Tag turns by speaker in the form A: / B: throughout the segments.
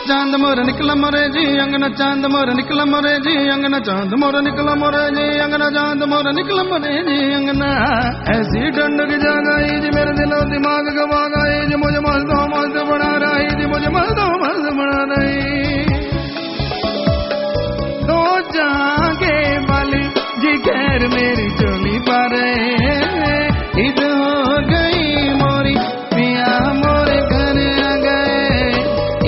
A: चांद मोर निकला मोरे जी अंगना चांद मोर निकला मोरे जी अंगना चांद मोर निकला मोरे जी अंगना चांद मोर निकला मोरे जी अंगना ऐसी ठंडक जगाई जी मेरे दिलो दिमाग गवा गई जी मुझे मस्त बना रही जी मुझे मस्त बना रही तो जाके वाली जी खैर मेरी चोली पर ईद हो गई मोरी पिया मोरे घर आ गए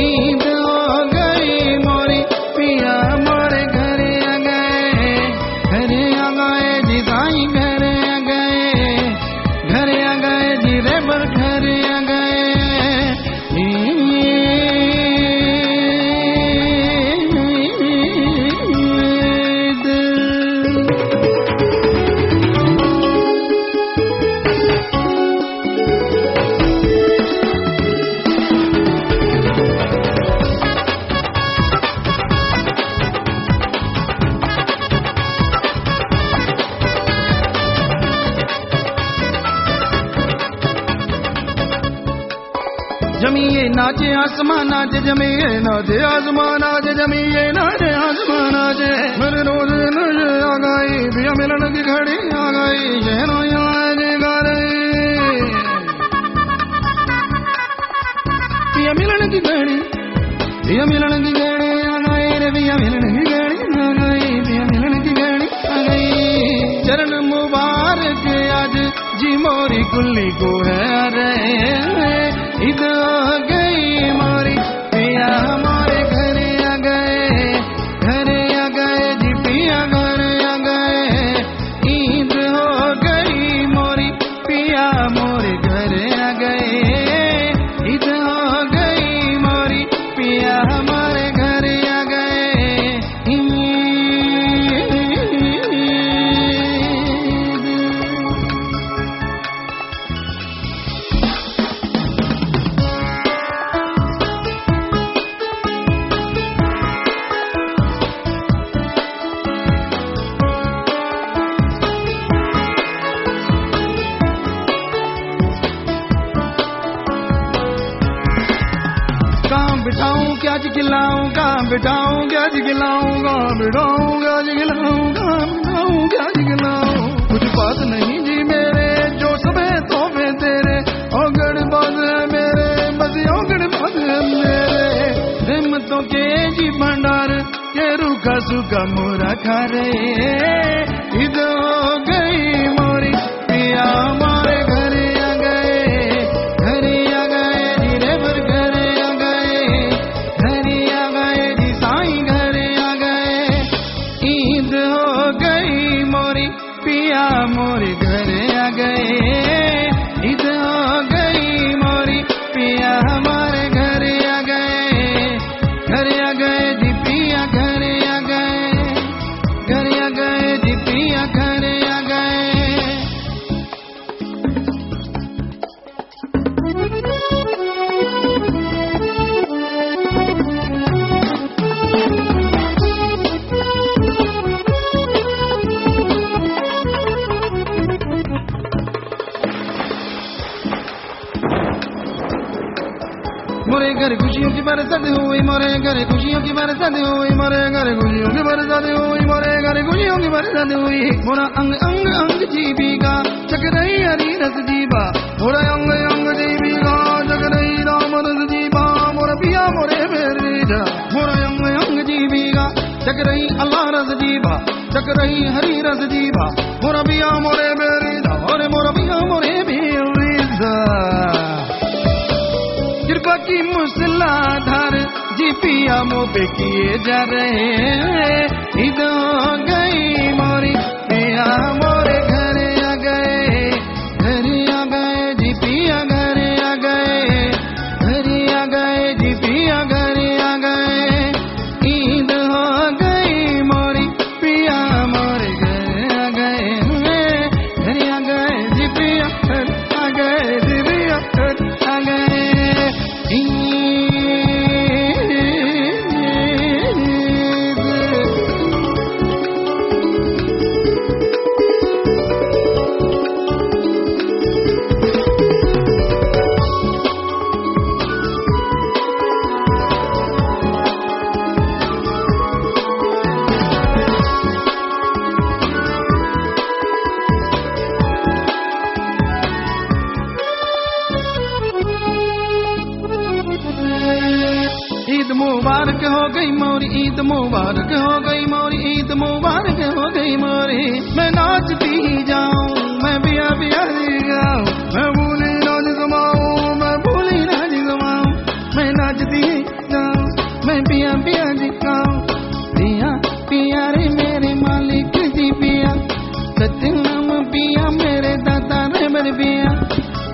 A: ईद हो गई मोरी पिया मोरे घर आ गए जी साईं घर आ गए जी रेबर घर आ गए जमीए नाचे आसमान नाचे जमीए नाचे आसमान नाचे जमीए नाचे आसमान नाचे मेरे रोज नजर आ गई पिया मिलन की घड़ी आ गई शहरों गा रही पिया मिलन की घड़ी पिया मिलन की घड़ी आ गई रे पिया मिलन की घड़ी आ गई पिया मिलन की घड़ी आ गई चरण मुबारक आज जी मोरी कुल्ली को है रे ईद हो गई मोरी पिया हमारे घर आ गए जी पिया घर आ गए ईद हो गई मोरी पिया मोरे घर आ गए ईद हो गई मोरी पिया हमारे घर आ गए बिठाऊं क्या खिलाऊं कहाँ बिठाऊं क्या खिलाऊं कहाँ बिठाऊं क्या खिलाऊं कहाँ बिठाऊं क्या खिलाऊं कुछ बात नहीं जी मेरे जो सबे तोहफे तेरे औगड़ बात है मेरे बस औगड़ बात है मेरे हिम्मतों के जी भंडार ये रूखा सूखा मोरा खा रहे। ईद हो गई मोरी पिया हमारे घर आ गए, घर आ गए जी रेबर घर आ गए, घर आ गए जी साईं घर आ गए। ईद हो गई मोरी पिया मोरे घर आ गए। ईद हो गई मोरी पिया हमारे घर आ गए, घर आ गए जी पिया घर आ गए, घर आ गए जी पिया घर आ गए। मोरे घर खुशियों की बरसात हुई, मोरे घर खुशियों की बरसात हुई, मोरे घर खुशियों की बरसात हुई, मोरे घर खुशियों की बरसात हुई। मोरा अंग अंग अंग जीवी का चक रही हरी रस जीवा, मोरा अंग अंग जीवी का चक रही राम रस जीवा। मोरा पिया मोरे मेरे जा, मोरा अंग अंग जीवी का चक रही अल्लाह रस जीवा, चक रही हरी रस जीवा। मोरा पिया मोरे मेरे जा, और मोरा पिया मोरे मेरे जा। कृपा की मूसलाधार जी पिया मुँह पे किए जा रहे। ईद हो गई मोरी पिया मोरे घर आ गए, घर आ गए जी पिया घर आ गए, घर आ गए जी पिया घर आ गए। ईद हो गई मोरी पिया मोरे घर आ गए, घर आ गए जी पिया घर आ गए, जी पिया घर आ गए। ईद मुबारक हो गई मोरी, ईद मुबारक हो गई मोरी, ईद मुबारक हो गई मोरी। मैं नाचती जाऊं, मैं बिया बिया गाऊं, मैं भूली ना जिगमाऊं, मैं भूली ना जिगमाऊं। मैं नाचती जाऊं, मैं बिया बिया गाऊं, पिया पिया रे मेरे मालिक जी पिया, सत्यनाम पिया मेरे दादा रे मेरे पिया,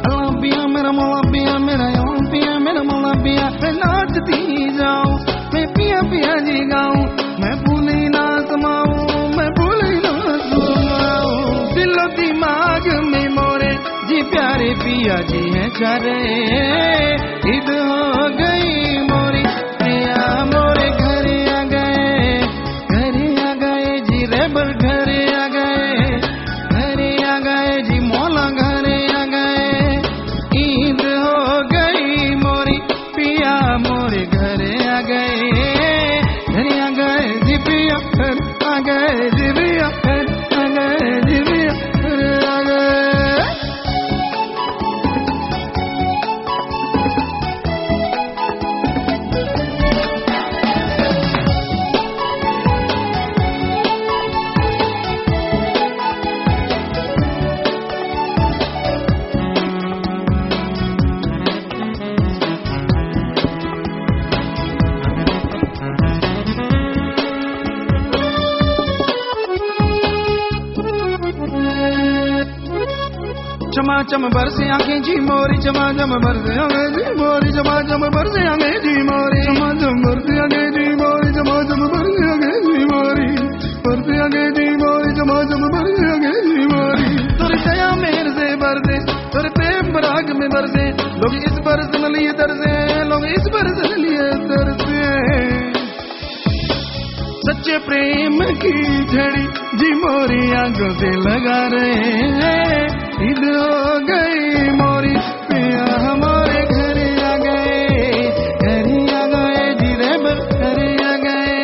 A: अल्लाह पिया मेरा मौला पिया मेरा यौम पिया मेरा मौला पिया। मैं नाचती जाऊं, मैं पिया पिया जी गाऊं, मैं भूली ना समाऊं, मैं भूली ना समाऊं। दिलो दिमाग में मोरे जी प्यारे पिया जी हैं चारे। ईद हो गई मोरी पिया मोरे घर आ गए, घर आ गए जी रेबर घर आ गए, घर आ गए जी मौला घर आ गए। ईद हो गई मोरी पिया मोरे घर आ गए, घर आ गए जी पिया घर आ गए, जी पिया घर आ गए, जी पिया घर आ गए। चमाचम बरसे आंखें जी मोरी, चमाचम बरसे आंखें जी मोरी, चमाचम बरसे आंखें जी मोरी, चमाचम बरसे आंखें जी मोरी, चमाचम बरसे आंखें जी मोरी, बरसे आंखें जी मोरी, चमाचम बरसे आंखें जी मोरी। तेरी दया मेर से बरसे, तेरे प्रेम पराग में बरसे, लोग इस बरस में लिए तरसे, लोग इस बरस में लिए तरसे। सच्चे प्रेम की झड़ी जी मोरी आंखों से लगा रहे हैं। ईद हो गई मोरी पिया हमारे घर आ गए, घर आ गए जी रेबर घर आ गए,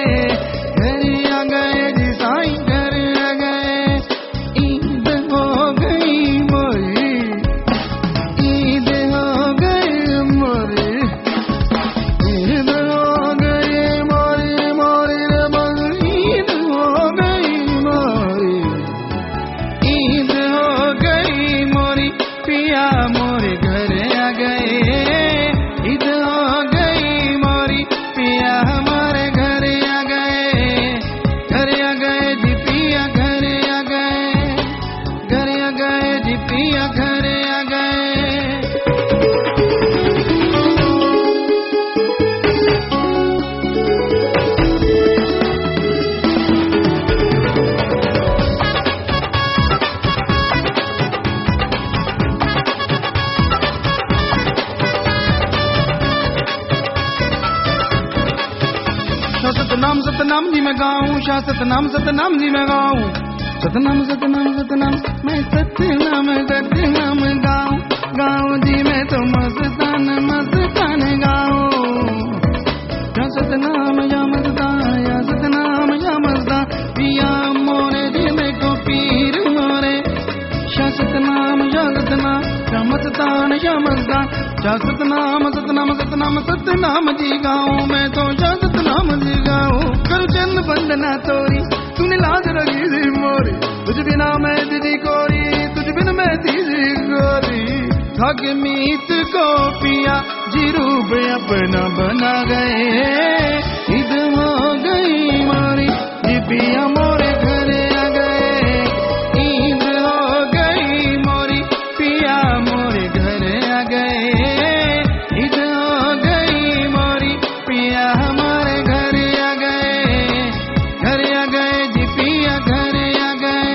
A: घर आ गए जी साईं घर आ गए। ईद हो गई मोरी, ईद हो गई मोरी, ईद हो गई मोरी, मोरी रे मोरी। शाह सतनाम सतनाम जी मैं गाऊं, सतनाम सतनाम सतनाम मैं सतनाम गाऊं गाऊं जी मैं तो मस्तान मस्तान गाऊं। या सतनाम या मस्तान या सतनाम या मस्तान पिया मोरे जी में को पीर मोरे। शाह सतनाम या सतनाम या मस्तान या मस्तान शाह सतनाम सतनाम सतनाम सतनाम जी गाऊं मैं तो शाह सतनाम जी गाऊं। करू चंद वंदना तोरी तूने लाज रखी थी मोरी, तुझ बिना मैं दीदी कोरी, तुझ बिन मैं दीदी गोरी। ठग मीत को पिया जी रूप अपना बना गए, ईद हो गई मोरी जी पिया मोरे घर आ गए। ईद हो गई मोरी पिया मोरे घर आ गए, ईद हो गई मोरी पिया हमारे घर आ गए। घर आ गए जी पिया घर आ गए,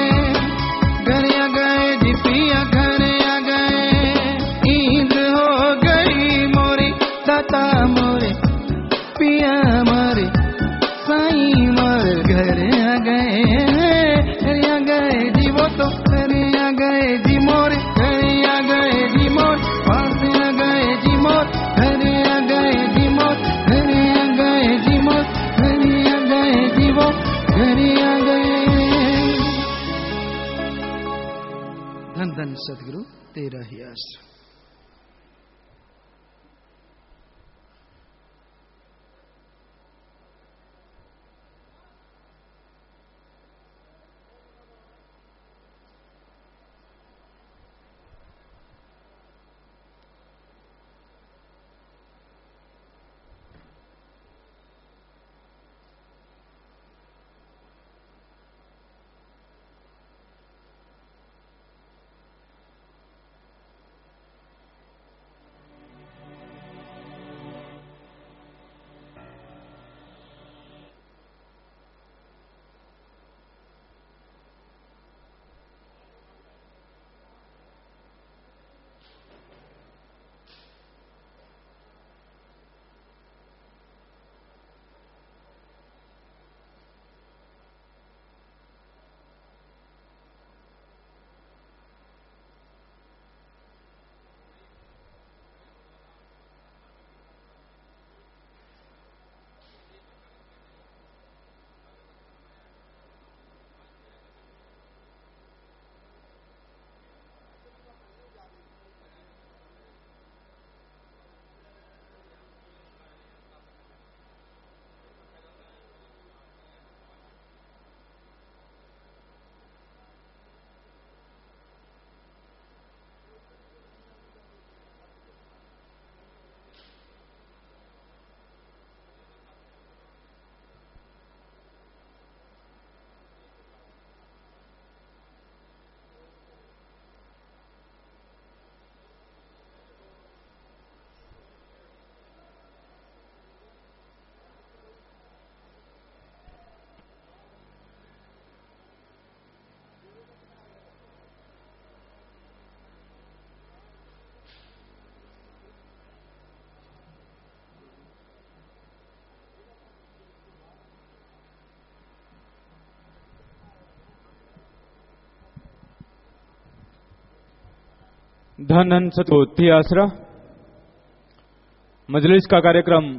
A: घर आ गए जी पिया घर आ गए। ईद हो गई मोरी दाता मोरे पिया मोरे साईं मोरे घर आ गए। घर आ गए जी वो तो घर आ गए जी मोरे, घर आ गए जी मोर पास आ गए जी मोर, घर आ गए जी मोर, घर आ गए जी मोर, घर आ गए जी वो घर आ गए। धन धन सतगुरु तेरा ही आश्रय।
B: धन धन सतगुरु आसरा। मजलिस का कार्यक्रम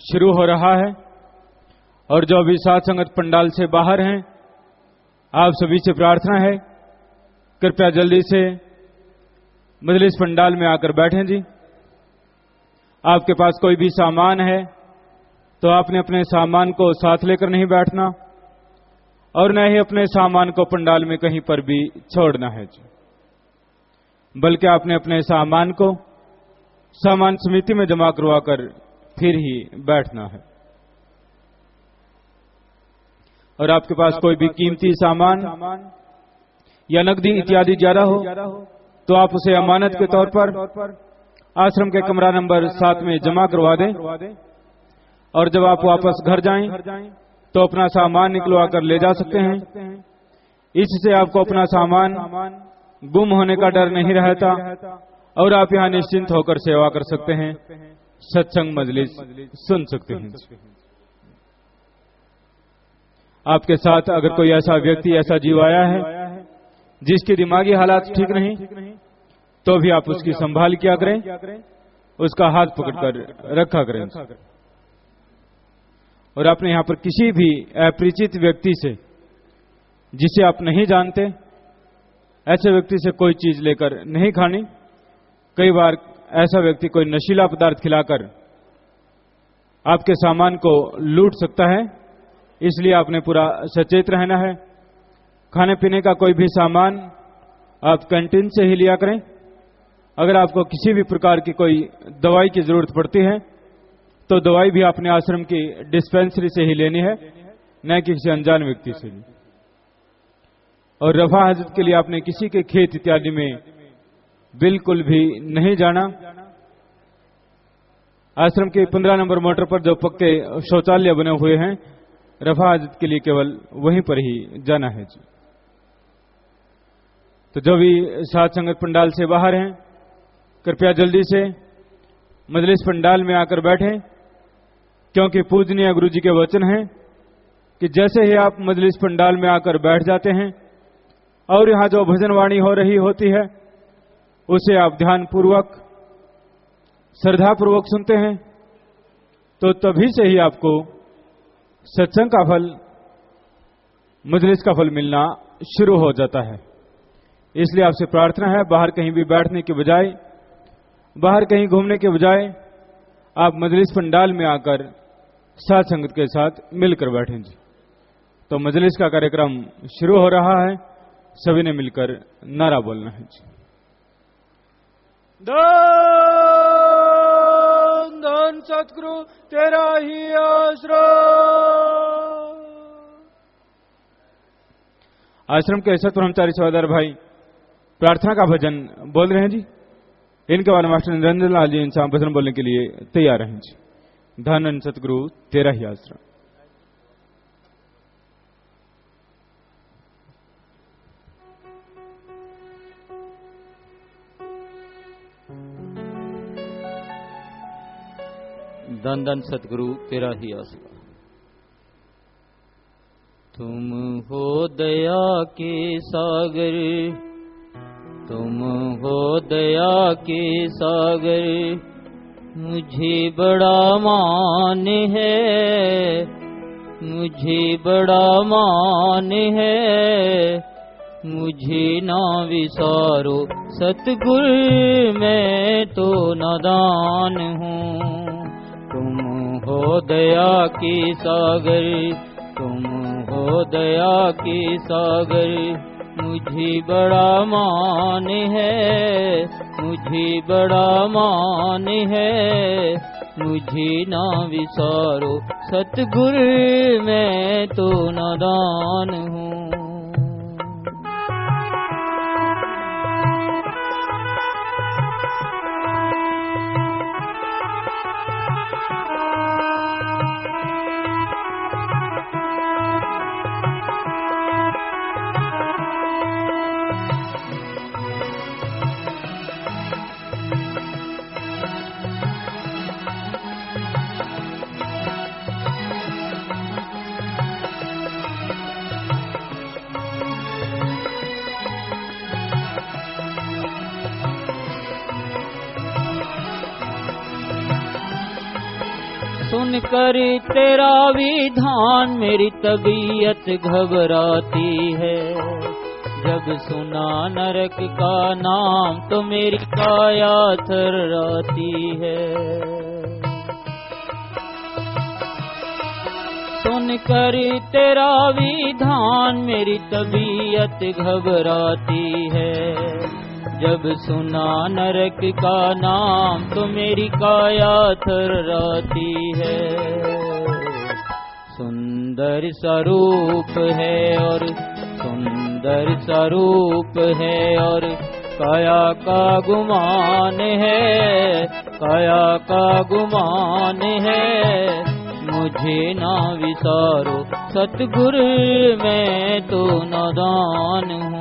B: शुरू हो रहा है और जो अभी साथ संगत पंडाल से बाहर हैं, आप सभी से प्रार्थना है कृपया जल्दी से मजलिस पंडाल में आकर बैठें जी। आपके पास कोई भी सामान है तो आपने अपने सामान को साथ लेकर नहीं बैठना और न ही अपने सामान को पंडाल में कहीं पर भी छोड़ना है जी, बल्कि आपने अपने सामान को सामान समिति में जमा करवाकर फिर ही बैठना है। और आपके पास कोई भी कीमती सामान या नकदी इत्यादि ज्यादा हो तो आप उसे अमानत के तौर पर आश्रम के कमरा नंबर 7 में जमा करवा दें और जब आप वापस घर जाएं तो अपना सामान निकलवा कर ले जा सकते हैं। इससे आपको अपना सामान गुम होने का डर नहीं रहता और आप यहाँ निश्चिंत होकर सेवा कर सकते हैं, सत्संग मजलिस सुन सकते हैं। आपके साथ अगर कोई ऐसा व्यक्ति, ऐसा जीव आया है जिसकी दिमागी हालात ठीक नहीं, तो भी आप उसकी संभाल किया करें, उसका हाथ पकड़कर रखा करें। और आपने यहां पर किसी भी अपरिचित व्यक्ति से, जिसे आप नहीं जानते, ऐसे व्यक्ति से कोई चीज लेकर नहीं खानी। कई बार ऐसा व्यक्ति कोई नशीला पदार्थ खिलाकर आपके सामान को लूट सकता है, इसलिए आपने पूरा सचेत रहना है। खाने पीने का कोई भी सामान आप कैंटीन से ही लिया करें। अगर आपको किसी भी प्रकार की कोई दवाई की जरूरत पड़ती है तो दवाई भी अपने आश्रम की डिस्पेंसरी से ही लेनी है, न कि किसी अनजान व्यक्ति से। और रफा हजरत के लिए आपने किसी के खेत इत्यादि में बिल्कुल भी नहीं जाना। आश्रम के 15 नंबर मोटर पर जो पक्के शौचालय बने हुए हैं, रफा हजरत के लिए केवल वहीं पर ही जाना है जी। तो जो भी साथ संगत पंडाल से बाहर हैं, कृपया जल्दी से मजलिस पंडाल में आकर बैठें, क्योंकि पूजनीय गुरु जी के वचन हैं कि जैसे ही आप मजलिस पंडाल में आकर बैठ जाते हैं और यहां जो भजनवाणी हो रही होती है उसे आप ध्यान पूर्वक, श्रद्धा पूर्वक सुनते हैं, तो तभी से ही आपको सत्संग का फल, मजलिस का फल मिलना शुरू हो जाता है। इसलिए आपसे प्रार्थना है, बाहर कहीं भी बैठने के बजाय, बाहर कहीं घूमने के बजाय आप मजलिस पंडाल में आकर साथ संगत के साथ मिलकर बैठें जी। तो मजलिस का कार्यक्रम शुरू हो रहा है, सभी ने मिलकर नारा बोलना है जी। धन धन सतगुरु तेरा ही आश्रय। आश्रम के सतब्रह्मचारी सहोदर भाई प्रार्थना का भजन बोल रहे हैं जी। इनके बारे मास्टर निरंजन लाल जी इनसे भजन बोलने के लिए तैयार हैं जी। धन सतगुरु तेरा ही आश्रय।
C: धन धन सतगुरु तेरा ही आसरा। तुम हो दया के सागर, तुम हो दया के सागर, मुझे बड़ा मान है, मुझे बड़ा मान है, मुझे ना विसारो सतगुर, मैं तो नादान हूँ। तुम हो दया के सागर, तुम हो दया के सागर, मुझे बड़ा मान है, मुझे बड़ा मान है, मुझे ना विसारो सतगुर, मैं तो नादान हूँ। सुनकर तेरा विधान मेरी तबीयत घबराती है, जब सुना नरक का नाम तो मेरी काया थर्राती है। सुनकर तेरा विधान मेरी तबीयत घबराती है, जब सुना नरक का नाम तो मेरी काया थर्राती है। सुंदर स्वरूप है और सुंदर स्वरूप है और काया का गुमान है, काया का गुमान है, मुझे ना विसारो सतगुर, मैं तो नादान हूँ।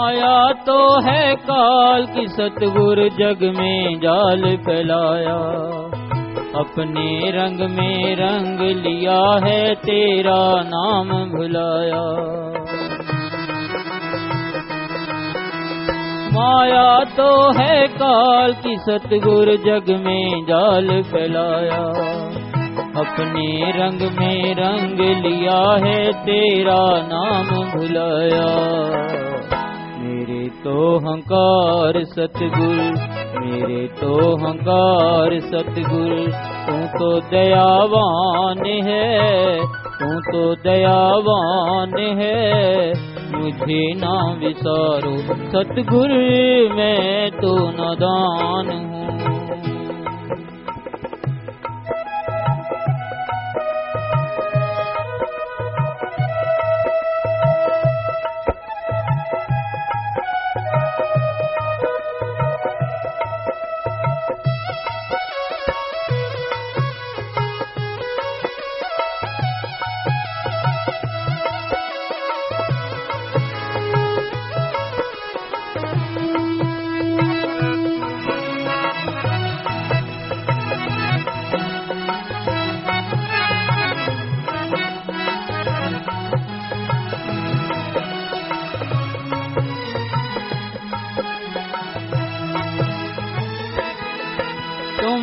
C: माया तो है काल की सतगुर जग में जाल फैलाया, अपने रंग में रंग लिया है तेरा नाम भुलाया। माया तो है काल की सतगुर जग में जाल फैलाया, अपने रंग में रंग लिया है तेरा नाम भुलाया। मेरे तो हंकार सतगुर, मेरे तो हंकार सतगुर, तू तो दयावान है, तू तो दयावान है, मुझे ना विसारो सतगुर मैं तो नादान हूँ।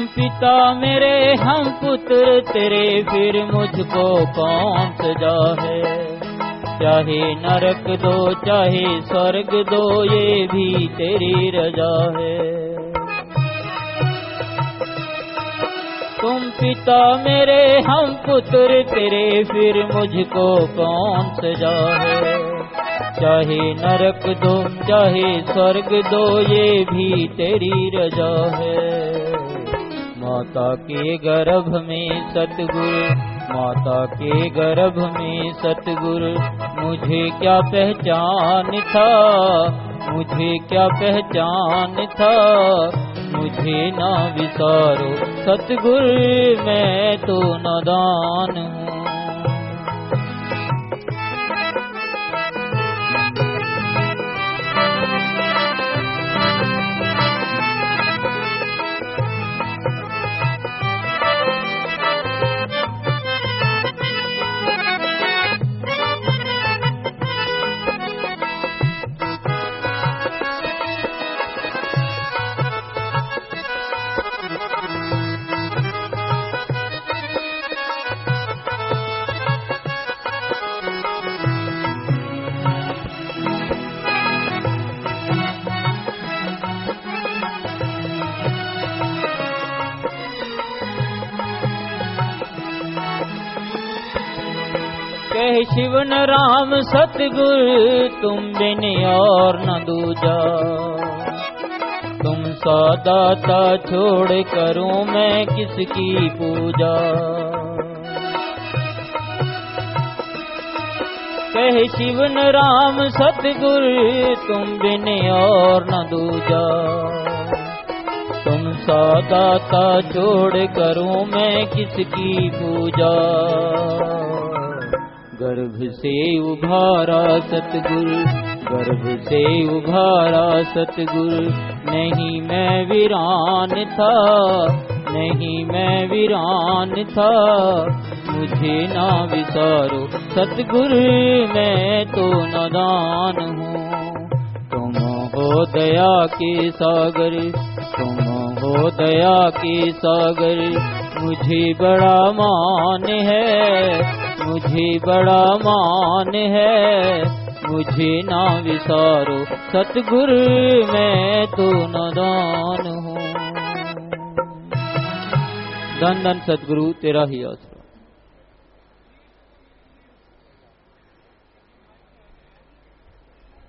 C: पिता मेरे हम पुत्र तेरे, फिर मुझको कौन सजा है। चाहे नरक दो चाहे स्वर्ग दो, ये भी तेरी रजा है। तुम पिता मेरे हम पुत्र तेरे, फिर मुझको कौन सजा है। चाहे नरक दो चाहे स्वर्ग दो, ये भी तेरी रजा है। माता के गर्भ में सतगुरु, माता के गर्भ में सतगुरु, मुझे क्या पहचान था, मुझे क्या पहचान था, मुझे ना विसारो सतगुरु मैं तो नादान हूँ। कहे शिव न राम सतगुर, तुम बिन और न दूजा। तुम सा दाता छोड़ करूं मैं किसकी पूजा। कहे शिव न राम सतगुर, तुम बिन और न दूजा। तुम सा दाता छोड़ करूं मैं किसकी पूजा। गर्भ से उभारा सतगुरु, गर्भ से उभारा सतगुरु, नहीं मैं वीरान था, नहीं मैं वीरान था, मुझे ना विसारो सतगुरु मैं तो नादान हूँ। तुम हो दया के सागर, तुम हो दया के सागर, मुझे बड़ा मान है, मुझे बड़ा मान है, मुझे ना विसारो सतगुरु मैं तो नादान हूँ। धन धन सतगुरु तेरा ही आसरा।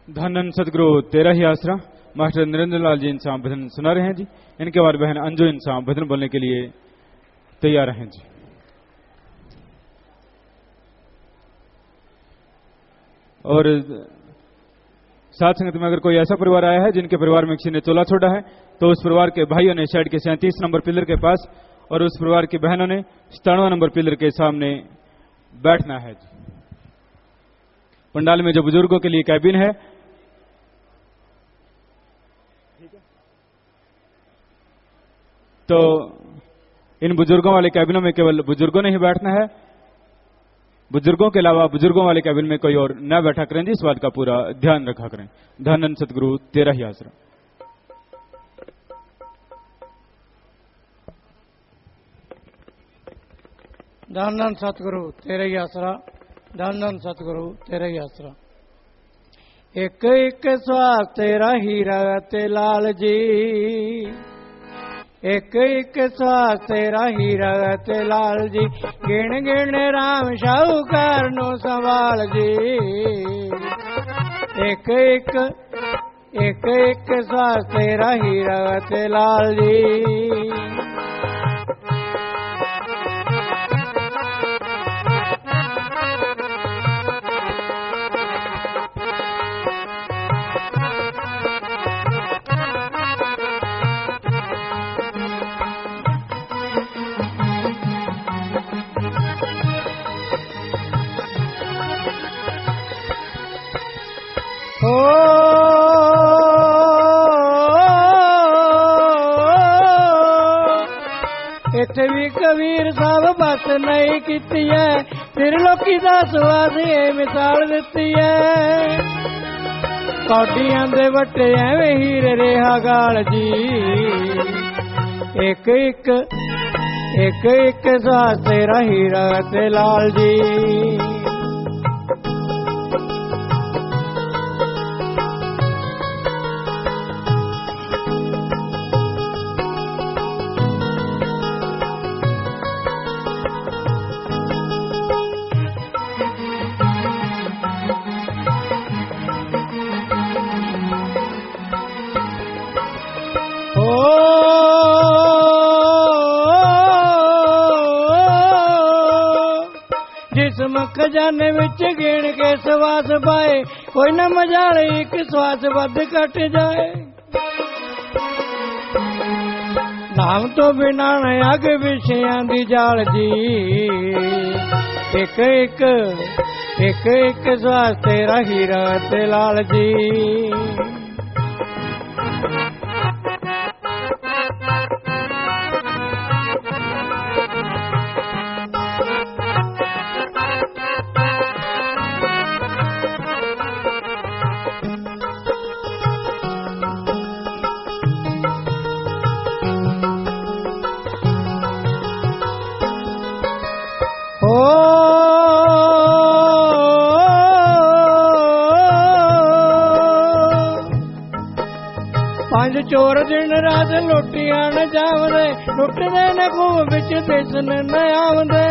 B: धन धन सतगुरु तेरा ही आसरा। मास्टर नरेंद्र लाल जी इंसान भजन सुना रहे हैं जी। इनके बाद बहन अंजू इंसान भजन बोलने के लिए तैयार हैं जी। और साथ संगत में अगर कोई ऐसा परिवार आया है जिनके परिवार में किसी ने चोला छोड़ा है, तो उस परिवार के भाइयों ने साइड के 37 नंबर पिलर के पास और उस परिवार की बहनों ने 97 नंबर पिलर के सामने बैठना है। पंडाल में जो बुजुर्गों के लिए कैबिन है तो इन बुजुर्गों वाले कैबिनों में केवल बुजुर्गों ने ही बैठना है, बुजुर्गों के अलावा बुजुर्गों वाले कैबिन में कोई और न बैठा करें जी, इस बात का पूरा ध्यान रखा करें। धन सतगुरु तेरा ही आसरा।
A: धन सतगुरु तेरा ही आसरा, धन सतगुरु तेरा ही आसरा। एक एक श्वास तेरा हीरा ते लाल जी, एक एक श्वास तेरा हीरा ते लाल जी, गिण गिण राम शाहूकार नो सवाल जी। एक एक श्वास तेरा हीरा ते लाल जी। इत्थे भी कबीर साहब बात नहीं कीती है, फिर लोकी दा स्वाद ये मिसाल दिती है। कौडियां दे वट्टे एवें हीरे रेहा गाल जी, एक एक स्वाद तेरा हीरा ते लाल जी। खजाने विच गिण के स्वास पाए, कोई न मजाले एक स्वास वध कट जाए। नाम तो बिना न अग विषयां दी जाल जी, एक एक स्वास तेरा हीरा ते लाल जी। चोर दिन रात लुटिया न जावदे, लुटदे न खूह बिच दिसन न आवदे।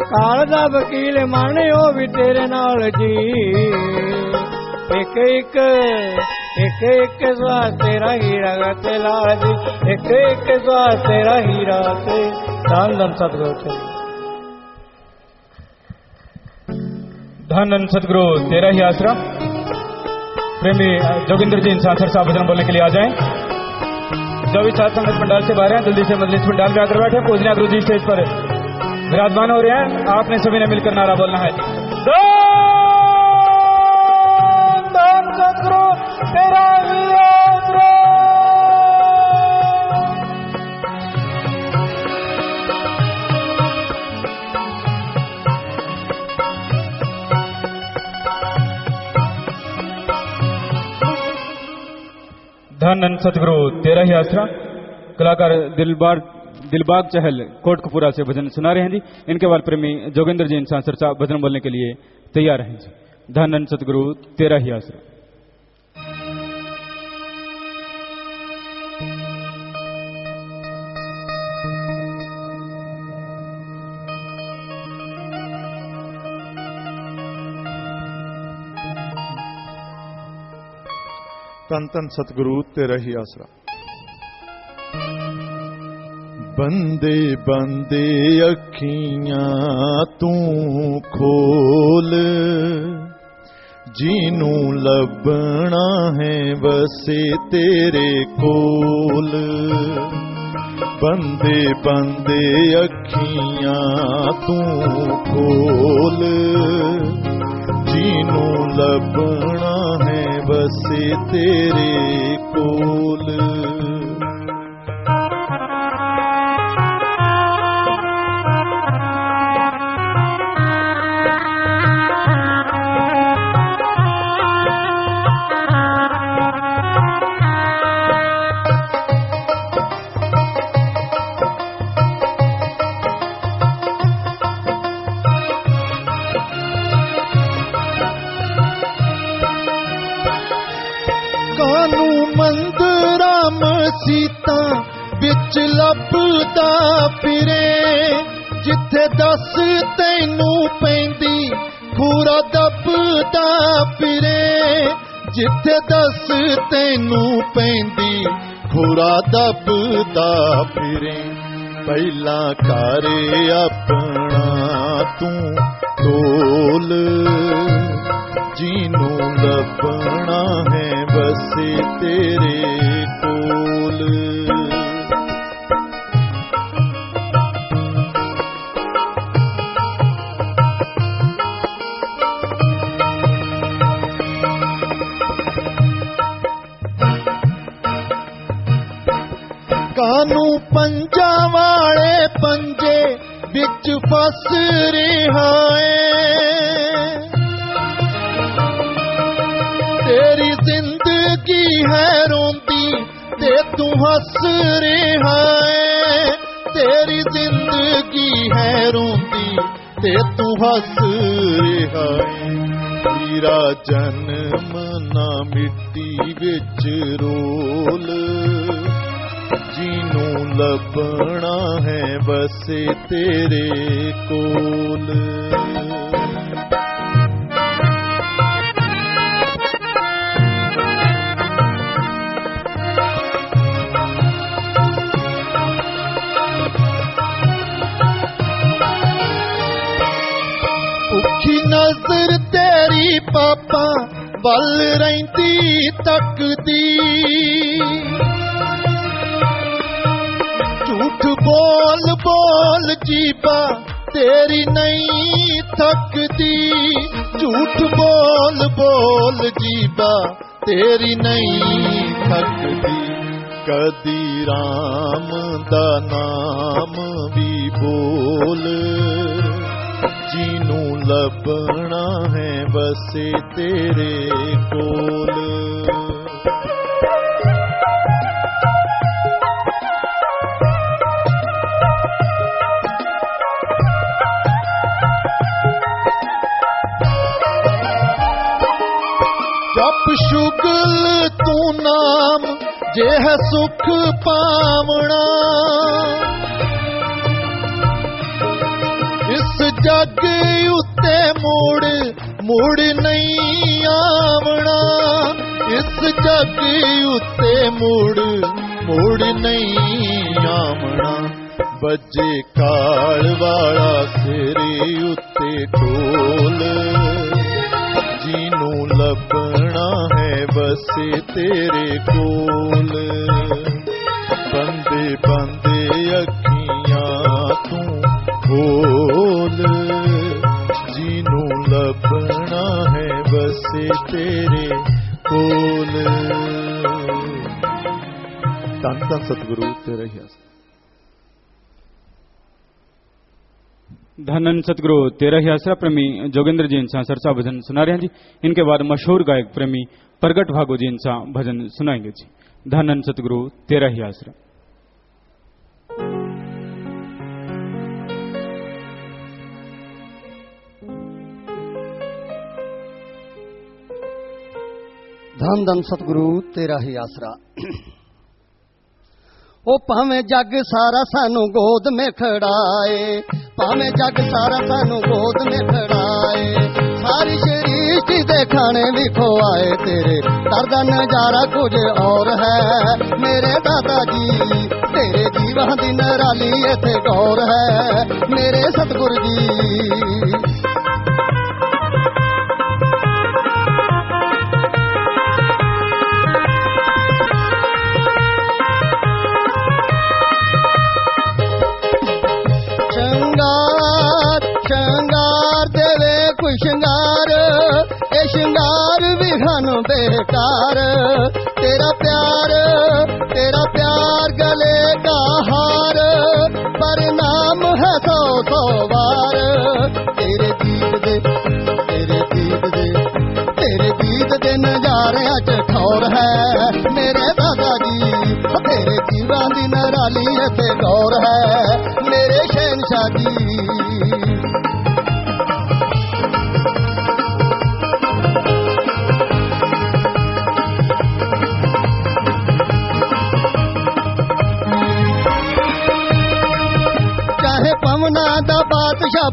A: काल दा वकील माने ओ भी तेरे नाल जी, एक एक स्वास तेरा हीरा ते लाल जी, एक एक स्वास तेरा हीरा ते। धन सतगुरु
B: धन सतगुरु तेरा ही आसरा। प्रेमी जोगिंदर जी इंसान साहब भजन बोलने के लिए आ जाएं। जो भी साथ संगत पंडाल से बाहर हैं जल्दी से मजलिस पंडाल में आकर बैठे। पूजनिया गुरु जी स्टेज पर विराजमान हो रहे हैं, आपने सभी ने मिलकर नारा बोलना है। धन सतगुरु तेरा ही आसरा। धन सतगुरु तेरा ही आसरा। कलाकार दिलबाग चहल कोटकपुरा से भजन सुना रहे हैं जी। इनके बाद प्रेमी जोगिंदर जी इंसान साहब भजन बोलने के लिए तैयार हैं जी। धन सतगुरु तेरा ही आसरा।
D: धन धन सतगुरु तेरा ही आसरा। बंदे बंदे अखियां तू खोल, जीनू लभना है बसे तेरे कोल। बंदे बंदे अखियां तू खोल, जीनू लभना है बसे तेरे कोल। ਮਸੀਤਾਂ ਵਿੱਚ ਲੱਭਦਾ ਫਿਰੇ ਜਿੱਥੇ ਦੱਸ ਤੈਨੂੰ ਪੈਂਦੀ ਖੂਰਾ ਦੱਬਦਾ ਫਿਰੇ ਜਿੱਥੇ ਦੱਸ ਤੈਨੂੰ ਪੈਂਦੀ ਖੂਰਾ ਦੱਬਦਾ ਫਿਰੇ ਪਹਿਲਾਂ ਕਰ ਆਪਣਾ ਤੂੰ ਤੋਲ ਜਿਹਨੂੰ ਲੱਭਣਾ ਹੈ ਬਸੇ ਤੇਰੇ ਕੋਲ ਕਾਨੂੰ ਪੰਜਾਂ ਵਾਲੇ ਪੰਜੇ ਵਿੱਚ ਫਸ ਰਿਹਾ ਏ ਤੇਰੀ ਜ਼ਿੰਦਗੀ ਹੈ ਰੋਂਦੀ ਤੇ ਤੂੰ ਹੱਸ ਰਿਹਾ ਏ ਤੇਰੀ ਜ਼ਿੰਦਗੀ ਹੈ ਰੋਂਦੀ ਤੇ ਤੂੰ ਹੱਸ ਰਿਹਾ ਏ ਤੇਰਾ ਜਨਮ ਨਾ ਮਿੱਟੀ ਵਿੱਚ ਰੋਲ ਜਿਹਨੂੰ ਲੱਭਣਾ ਹੈ ਬਸੇ ਤੇਰੇ ਕੋਲ ਭੁੱਖੀ ਨਜ਼ਰ ਤੇਰੀ ਪਾਪਾ ਵੱਲ ਰਹਿੰਦੀ ਤੱਕਦੀ ਝੂਠ ਬੋਲ ਬੋਲ ਜੀਬਾ ਤੇਰੀ ਨਹੀਂ ਥੱਕਦੀ ਝੂਠ ਬੋਲ ਬੋਲ ਜੀਬਾ ਤੇਰੀ ਨਹੀਂ ਥੱਕਦੀ ਕਦੀ ਰਾਮ ਦਾ ਨਾਮ ਵੀ ਬੋਲ ਜਿਹਨੂੰ ਲੱਭਣਾ ਹੈ ਬਸੇ ਤੇਰੇ ਕੋਲ ਜਪ ਸ਼ੁਗਲ ਤੂੰ ਨਾਮ ਜੇ ਹੈ ਸੁਖ ਪਾਵਣਾ ਇਸ ਜੱਗ ਉੱਤੇ ਮੁੜ ਨਹੀਂ ਆਵਣਾ ਇਸ ਜੱਗ ਉੱਤੇ ਮੁੜ ਨਹੀਂ ਆਵਣਾ ਬੱਜੇ ਕਾਲ ਵਾਲਾ ਸਿਰੇ ਉੱਤੇ ਢੋਲ ਜਿਹਨੂੰ ਲੱਭਣਾ ਹੈ ਬਸੇ ਤੇਰੇ ਕੋਲ ਬੰਦੇ ਬੰਦੇ ਅੱਖੀਆਂ ਤੂੰ ਖੋਲ ਜਿਹਨੂੰ ਲੱਭਣਾ ਹੈ ਬਸੇ ਤੇਰੇ ਕੋਲ ਧੰਨ ਧੰਨ सतगुरु तेरा ही
B: धनन सतगुरु तेरा ही आसरा प्रेमी जोगेंद्र जी इंसा सरसा भजन सुना रहे हैं जी। इनके बाद मशहूर गायक प्रेमी प्रगट भागो जी इंसा भजन सुनाएंगे जी। धनन सतगुरु तेरा ही आसरा।
E: धन धन सतगुरु तेरा ही आसरा। ओ भावें जग सारा सानू गोद में खड़ाए भावें जग सारा सानू गोद में खड़ाए सारी सृष्टि दे खाने भी खोआए तेरे दर दा नजारा कुछ और है मेरे दादा जी तेरे जीवन दी निराली इत्थे गौर है मेरे सतगुरु जी। शंगार देवे कोई शंगार ए शंगार भी खानो बेकार तेरा प्यार गले का हार पर नाम है सौ सौ बार तेरे गीत दे नजारे च ठौर है मेरे दादा जी तेरे जीवन दी निराली इत्थे गौर है मेरे शहनशाह जी।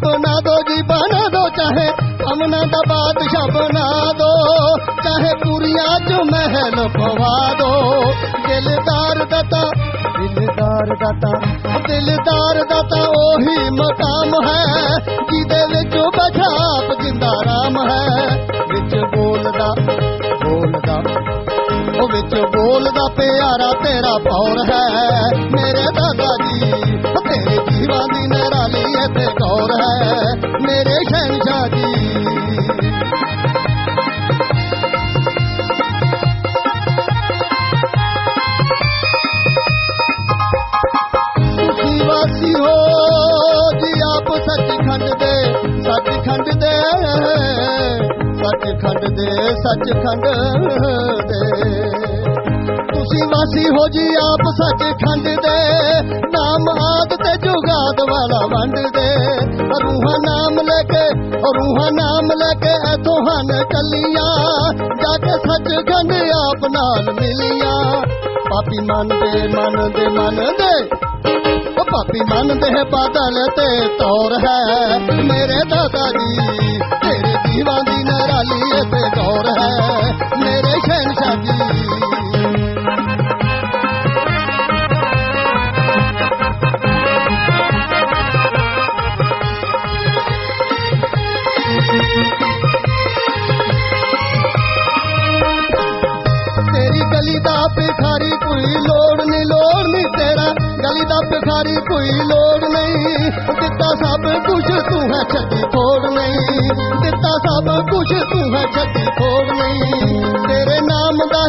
E: बना दो जी बना दो, चाहे अमना दा बादशाह बना दो, चाहे पुरिया जो महल पवा दो। दिलदार दाता ओही मकाम है जिदे विच बैठा आप जिंदा राम है। विच बोलदा प्यारा तेरा पौर है मेरे दादा जी, तेरे जीवा दी निराली ते गौर है मेरे शहंशाह जी। वासी हो जी आप सचखंड दे तुसी वासी हो जी आप सचखंड दे, नाम आद ते जुगाद वाला वंड दे। रूहां नाम लेके ऐथों हन चलियां, जाके सचखंड आप नाल मिलियां। पापी मन दे पापी मन दे बादल ते तौर है मेरे दादा जी, तेरे जीवा दी निराली ते गौर है मेरे शहंशाह जी। तेरी गली दा भिखारी कोई लोड़ नहीं तेरा, गली दा भिखारी कोई लोड़ नहीं। दिता सब कुछ तू है छड्डी थोड़ नहीं, दिता सब कुछ तू है छड्डी थोड़ नहीं। तेरे नाम दा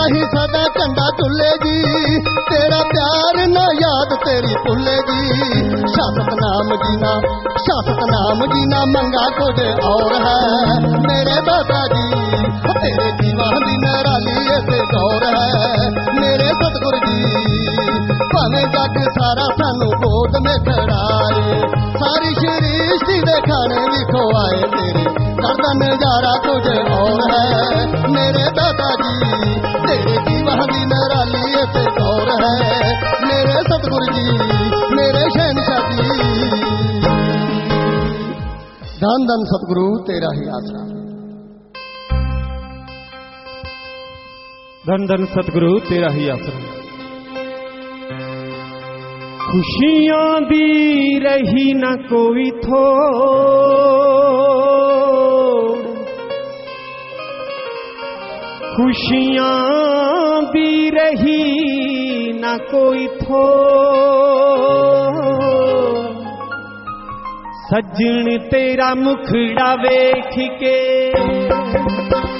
E: ही सदा झंडा झुलेगी, तेरा प्यार ना याद तेरी भुलेगी। शासत नाम जीना मंगा कुछ और है मेरे दादा जी, तेरे जीवा दी निराली ते गौर है मेरे सतगुरु जी। भावें जग सारा सानू गोद में खड़ाए, सारी सृष्टि दे खाने भी खुआए, तेरे घर दा नजारा कुछ और है मेरे दादा जी, तेरे जीवा दी निराली ते गौर है मेरे सतगुरु जी मेरे शहंशाह जी। धन धन सतगुरु तेरा ही आसरा।
B: धन धन सतगुरु तेरा ही आसरा। खुशियां दी रही न कोई थोड़, खुशियां दी रही न कोई थोड़। सज्जन तेरा मुखड़ा वेख के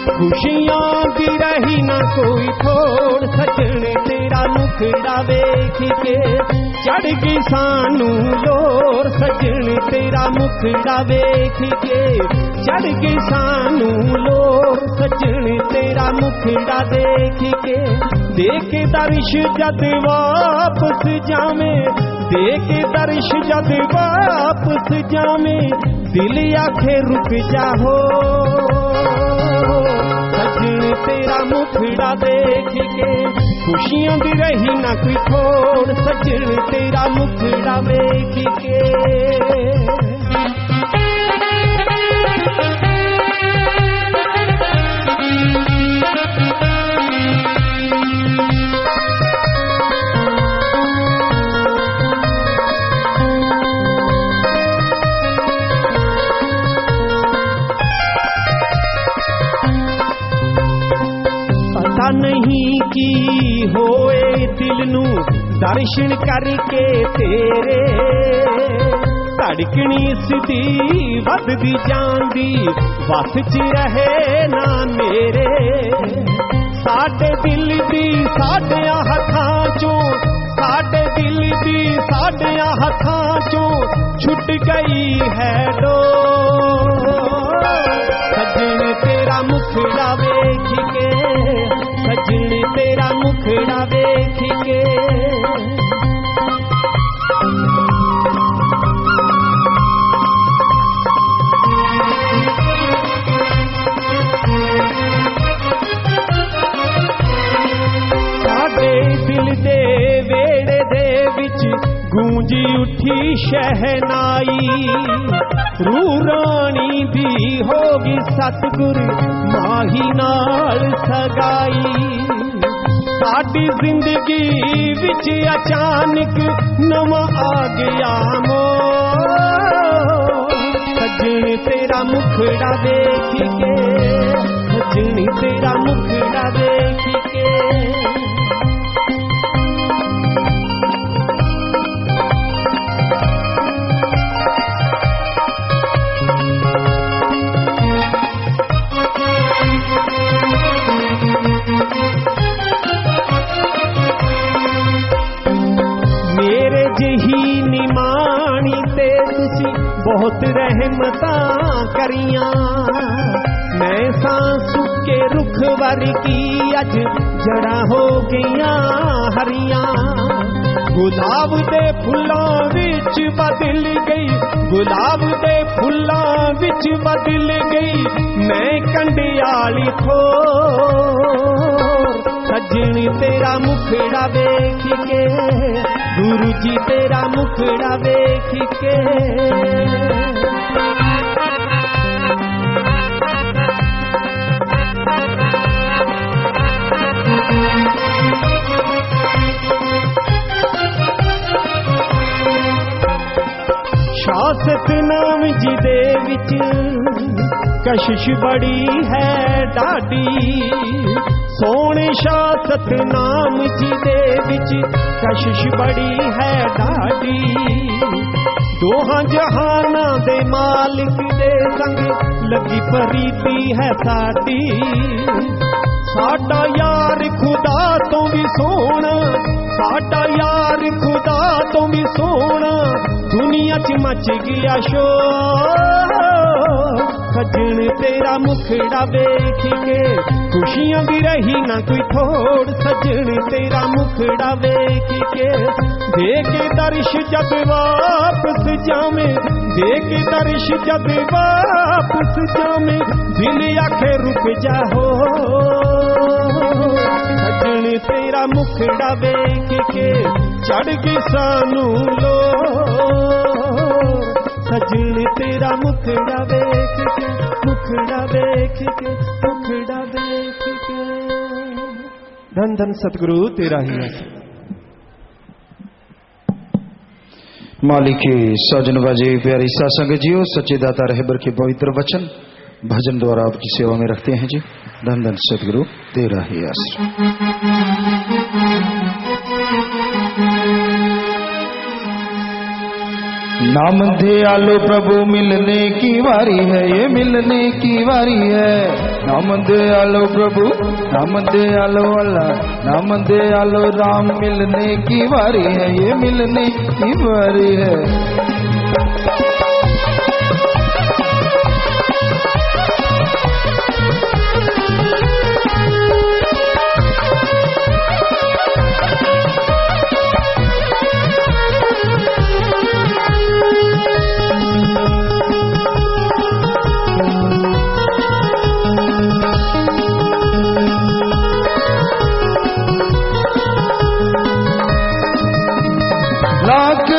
B: खुशियां दी रही ना कोई थोड़। सज्जन तेरा मुखड़ा वेख के चढ़ गई सानू लोर। सज्जन तेरा मुखड़ा वेख के चढ़ गई सानू लोर। सज्जन तेरा मुखड़ा देख के देख दर्श जद वापस जावे, देख दर्श जद वापस जावे, दिल आखे रुक जाओ। सज्जन तेरा मुखड़ा देख के खुशियां दी रही ना कोई थोड़। सज्जन तेरा मुखड़ा देख के नहीं की होए दिल नू दर्शन करके तेरे। धड़कनी सीधी वधदी जांदी बस च रहे ना मेरे। साडे दिल दी साडे हथां चों, साडे दिल दी साडे हथां चों छुट गई है डोर। सज्जन तेरा मुखड़ा वेख के, सज्जन तेरा मुखड़ा वेख के साडे दिल दे वेड़े दे विच गूंज
F: गूंजी उठी शहनाई, रू रानी दी होगी सतगुर माही नाल सगाई। साडी जिंदगी विच अचानक नवा आ गया मोड़, सजन तेरा मुखड़ा देख के, सजन तेरा मुखड़ा देख के। मेरे जही निमाणी ते तुसी बहुत रहमतां करियां, मैं सांस के रुख वर्गी अज जड़ा हो गईयां हरियां। गुलाब दे फुल्लां विच बदल गई, गुलाब दे फुल्लां विच बदल गई मैं कंडियाली ठोर। सजन तेरा मुखड़ा देख के, गुरु जी तेरा मुखड़ा देख के। शासत नाम जी दे विच कशिश बड़ी है डाडी, सोने शासत नाम जी दे विच कशिश बड़ी है डाडी। दोहां जहाना दे मालिक दे संग लगी प्रीति है साडी। साडा यार खुदा तो भी सोना, साडा यार खुदा तो भी सोना, दुनिया च मच गया शोर। सजन तेरा मुखड़ा देख के खुशियां भी रही ना कोई थोड़। सजन तेरा मुखड़ा देख के देख दर्श जब वापस जावे, देख दर्श जब वापस जावे दिल आखे रुक जाओ। सजन तेरा मुखड़ा देख के चढ़ के सानू लो, सजन तेरा मुखड़ा देख के, मुखड़ा देख के, मुखड़ा देख के। धन धन सतगुरु तेरा ही है।
A: मालिक साजन बाजी प्यारी सासंग जियो, सच्चे दाता रहबर के पवित्र वचन भजन द्वारा आपकी सेवा में रखते हैं जी। धन धन सतगुरु तेरा ही आश्रय। नाम दयालो प्रभु मिलने की बारी है, ये मिलने की बारी है। नाम दयालो प्रभु, नाम दयालो अल्लाह, नाम दयालो राम मिलने की बारी है, ये मिलने की बारी है।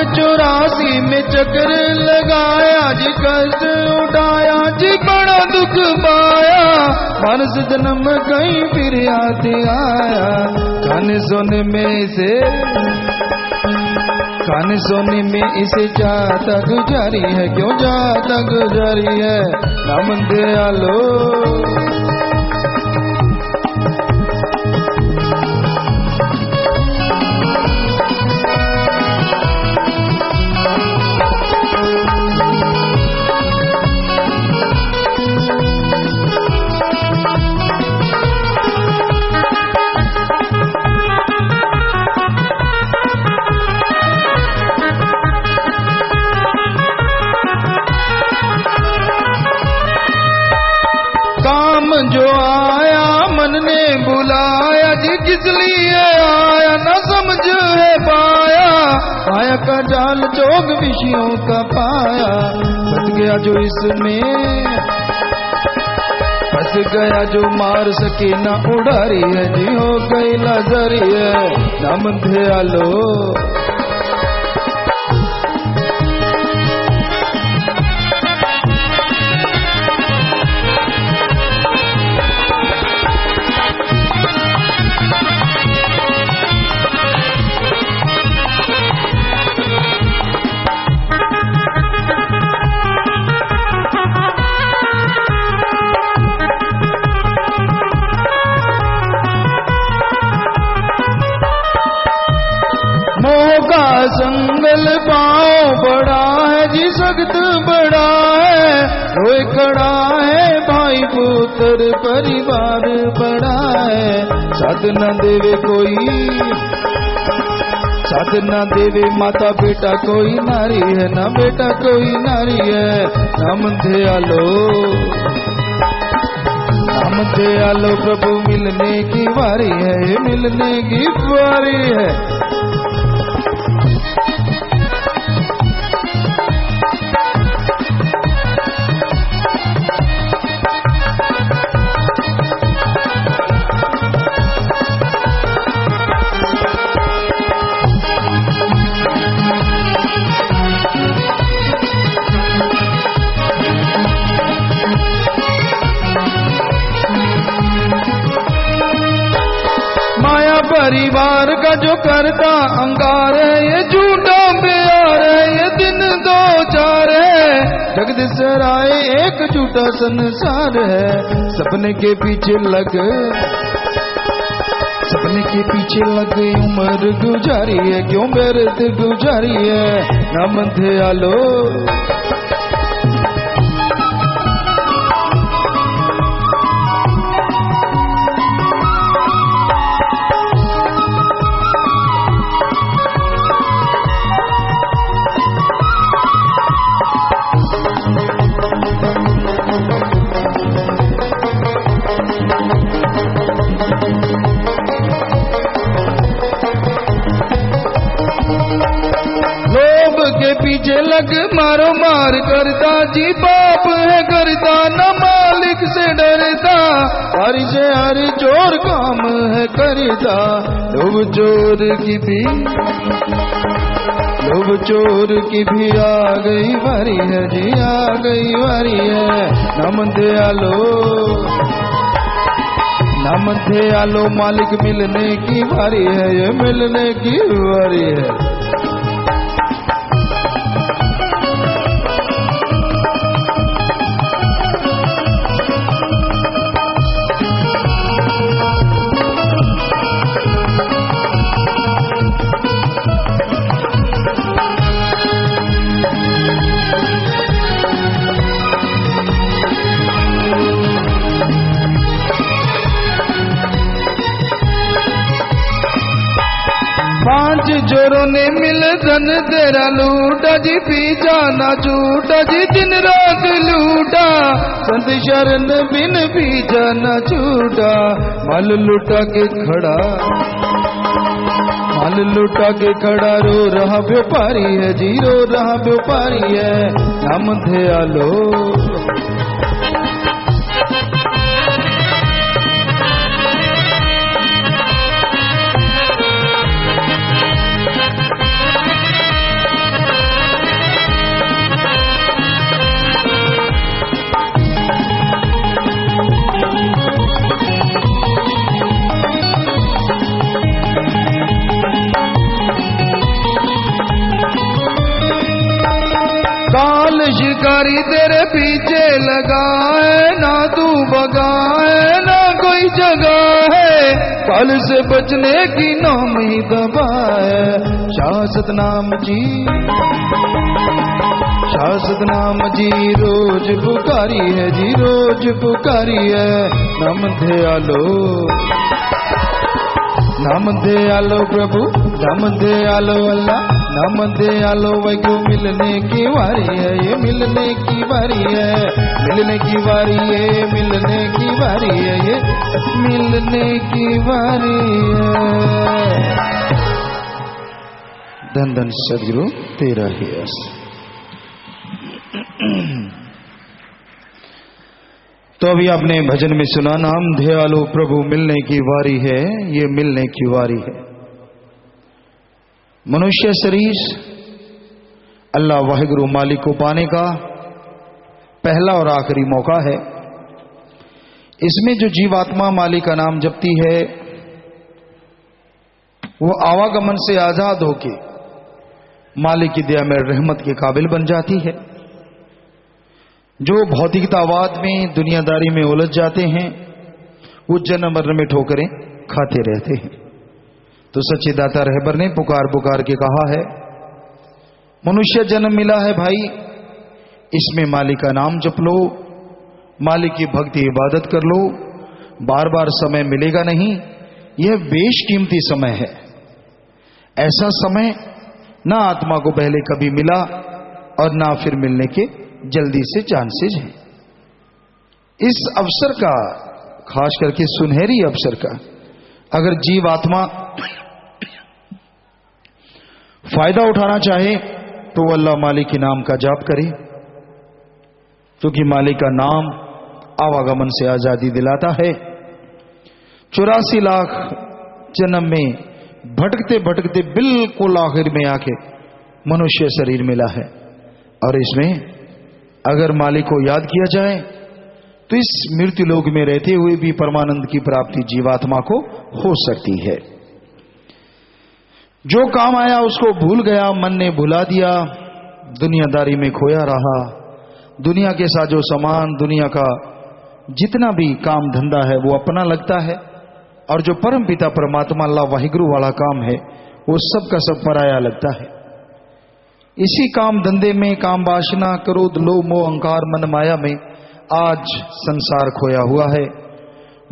A: चौरासी में चक्कर लगाया जी, कष्ट उठाया जी, बड़ा दुख पाया। मानस जन्म कहीं फिर याद आया। खाने सोने में इसे, खाने सोने में इसे जाता गुजारी है, क्यों जाता गुजारी है। नाम दयालो जो आया मन ने बुलाया जी, किस लिए आया न समझ है पाया। आया का जाल जोग विषयों का पाया, फंस गया जो इसमें, फंस गया जो मार सके ना उड़ारी है जी, हो गई लाजारी है। नाम दयालो बहुत बड़ा है, रोए खड़ा है भाई पुत्र परिवार बड़ा है। साथ न देवे कोई, साथ न देवे माता बेटा कोई नारी है, ना बेटा कोई नारी है। नाम दयालो, नाम दयालो प्रभु मिलने की बारी है, मिलने की बारी है। परिवार का जो करता अंगार है, ये झूठा प्यार है, ये दिन दो चार है। जगदीश राय एक झूठा संसार है, सपने के पीछे लग, सपने के पीछे लग उम्र गुजारी है, क्यों बेरत गुजारी है। नाम दयालो, पीछे लग मारो मार करता जी, बाप है करता न मालिक से डरता। हर से हर चोर काम है करता, लोग चोर की भी, लोग चोर की भी आ गई बारी है जी, आ गई बारी है। नाम दयालो, नाम दयालो मालिक मिलने की बारी है, ये मिलने की बारी है। पांच जोरों ने मिल धन तेरा लूटा जी, पीछा ना छूटा जी, दिन रात लूटा। संत शरण बिन पीछा ना छूटा। माल लूटा के खड़ा, माल लूटा के खड़ा रो रहा व्यापारी है जी, रो रहा व्यापारी है। नाम दयालो, काल शिकारी तेरे पीछे लगा है, ना तू भगा है ना कोई जगह है। काल से बचने की नाम ही दबा है, शाश्वत नाम जी, शाश्वत नाम जी रोज पुकारी है जी, रोज पुकारी है। नाम दयालो, नाम दयालो प्रभु, नाम दयालो अल्लाह, नाम दयालो वैगु मिलने की बारी है, ये मिलने की बारी है, मिलने की बारी है, मिलने की बारी है, ये मिलने की बारी है। धन धन सदगुरु तेरा ही आस। तो अभी आपने भजन में सुना, नाम दयालो प्रभु मिलने की वारी है, ये मिलने की वारी है। मनुष्य शरीर अल्लाह वाहिगुरु मालिक को पाने का पहला और आखिरी मौका है। इसमें जो जीवात्मा मालिक का नाम जपती है, वो आवागमन से आजाद होके मालिक की दया में रहमत के काबिल बन जाती है। जो भौतिकतावाद में, दुनियादारी में उलझ जाते हैं, वो जन्म मरण में ठोकरें खाते रहते हैं। तो सच्चे दाता रहबर ने पुकार पुकार के कहा है, मनुष्य जन्म मिला है भाई,
G: इसमें मालिक का नाम जप लो, मालिक की भक्ति इबादत कर लो। बार बार समय मिलेगा नहीं, यह बेशकीमती समय है। ऐसा समय ना आत्मा को पहले कभी मिला और ना फिर मिलने के जल्दी से चांसेज हैं। इस अवसर का, खास करके सुनहरी अवसर का, अगर जीव आत्मा फायदा उठाना चाहे तो अल्लाह मालिक के नाम का जाप करे, क्योंकि मालिक का नाम आवागमन से आजादी दिलाता है। 84 लाख जन्म में भटकते भटकते बिल्कुल आखिर में आके मनुष्य शरीर मिला है, और इसमें अगर मालिक को याद किया जाए तो इस मृत्यु लोक में रहते हुए भी परमानंद की प्राप्ति जीवात्मा को हो सकती है। जो काम आया उसको भूल गया, मन ने भुला दिया, दुनियादारी में खोया रहा। दुनिया के साजो सामान, दुनिया का जितना भी काम धंधा है वो अपना लगता है, और जो परम पिता परमात्मा अल्लाह वाहिगुरु वाला काम है वो सब का सब पराया लगता है। इसी काम धंधे में, काम वासना, क्रोध, लोभ, मोह, अहंकार, मन माया में आज संसार खोया हुआ है।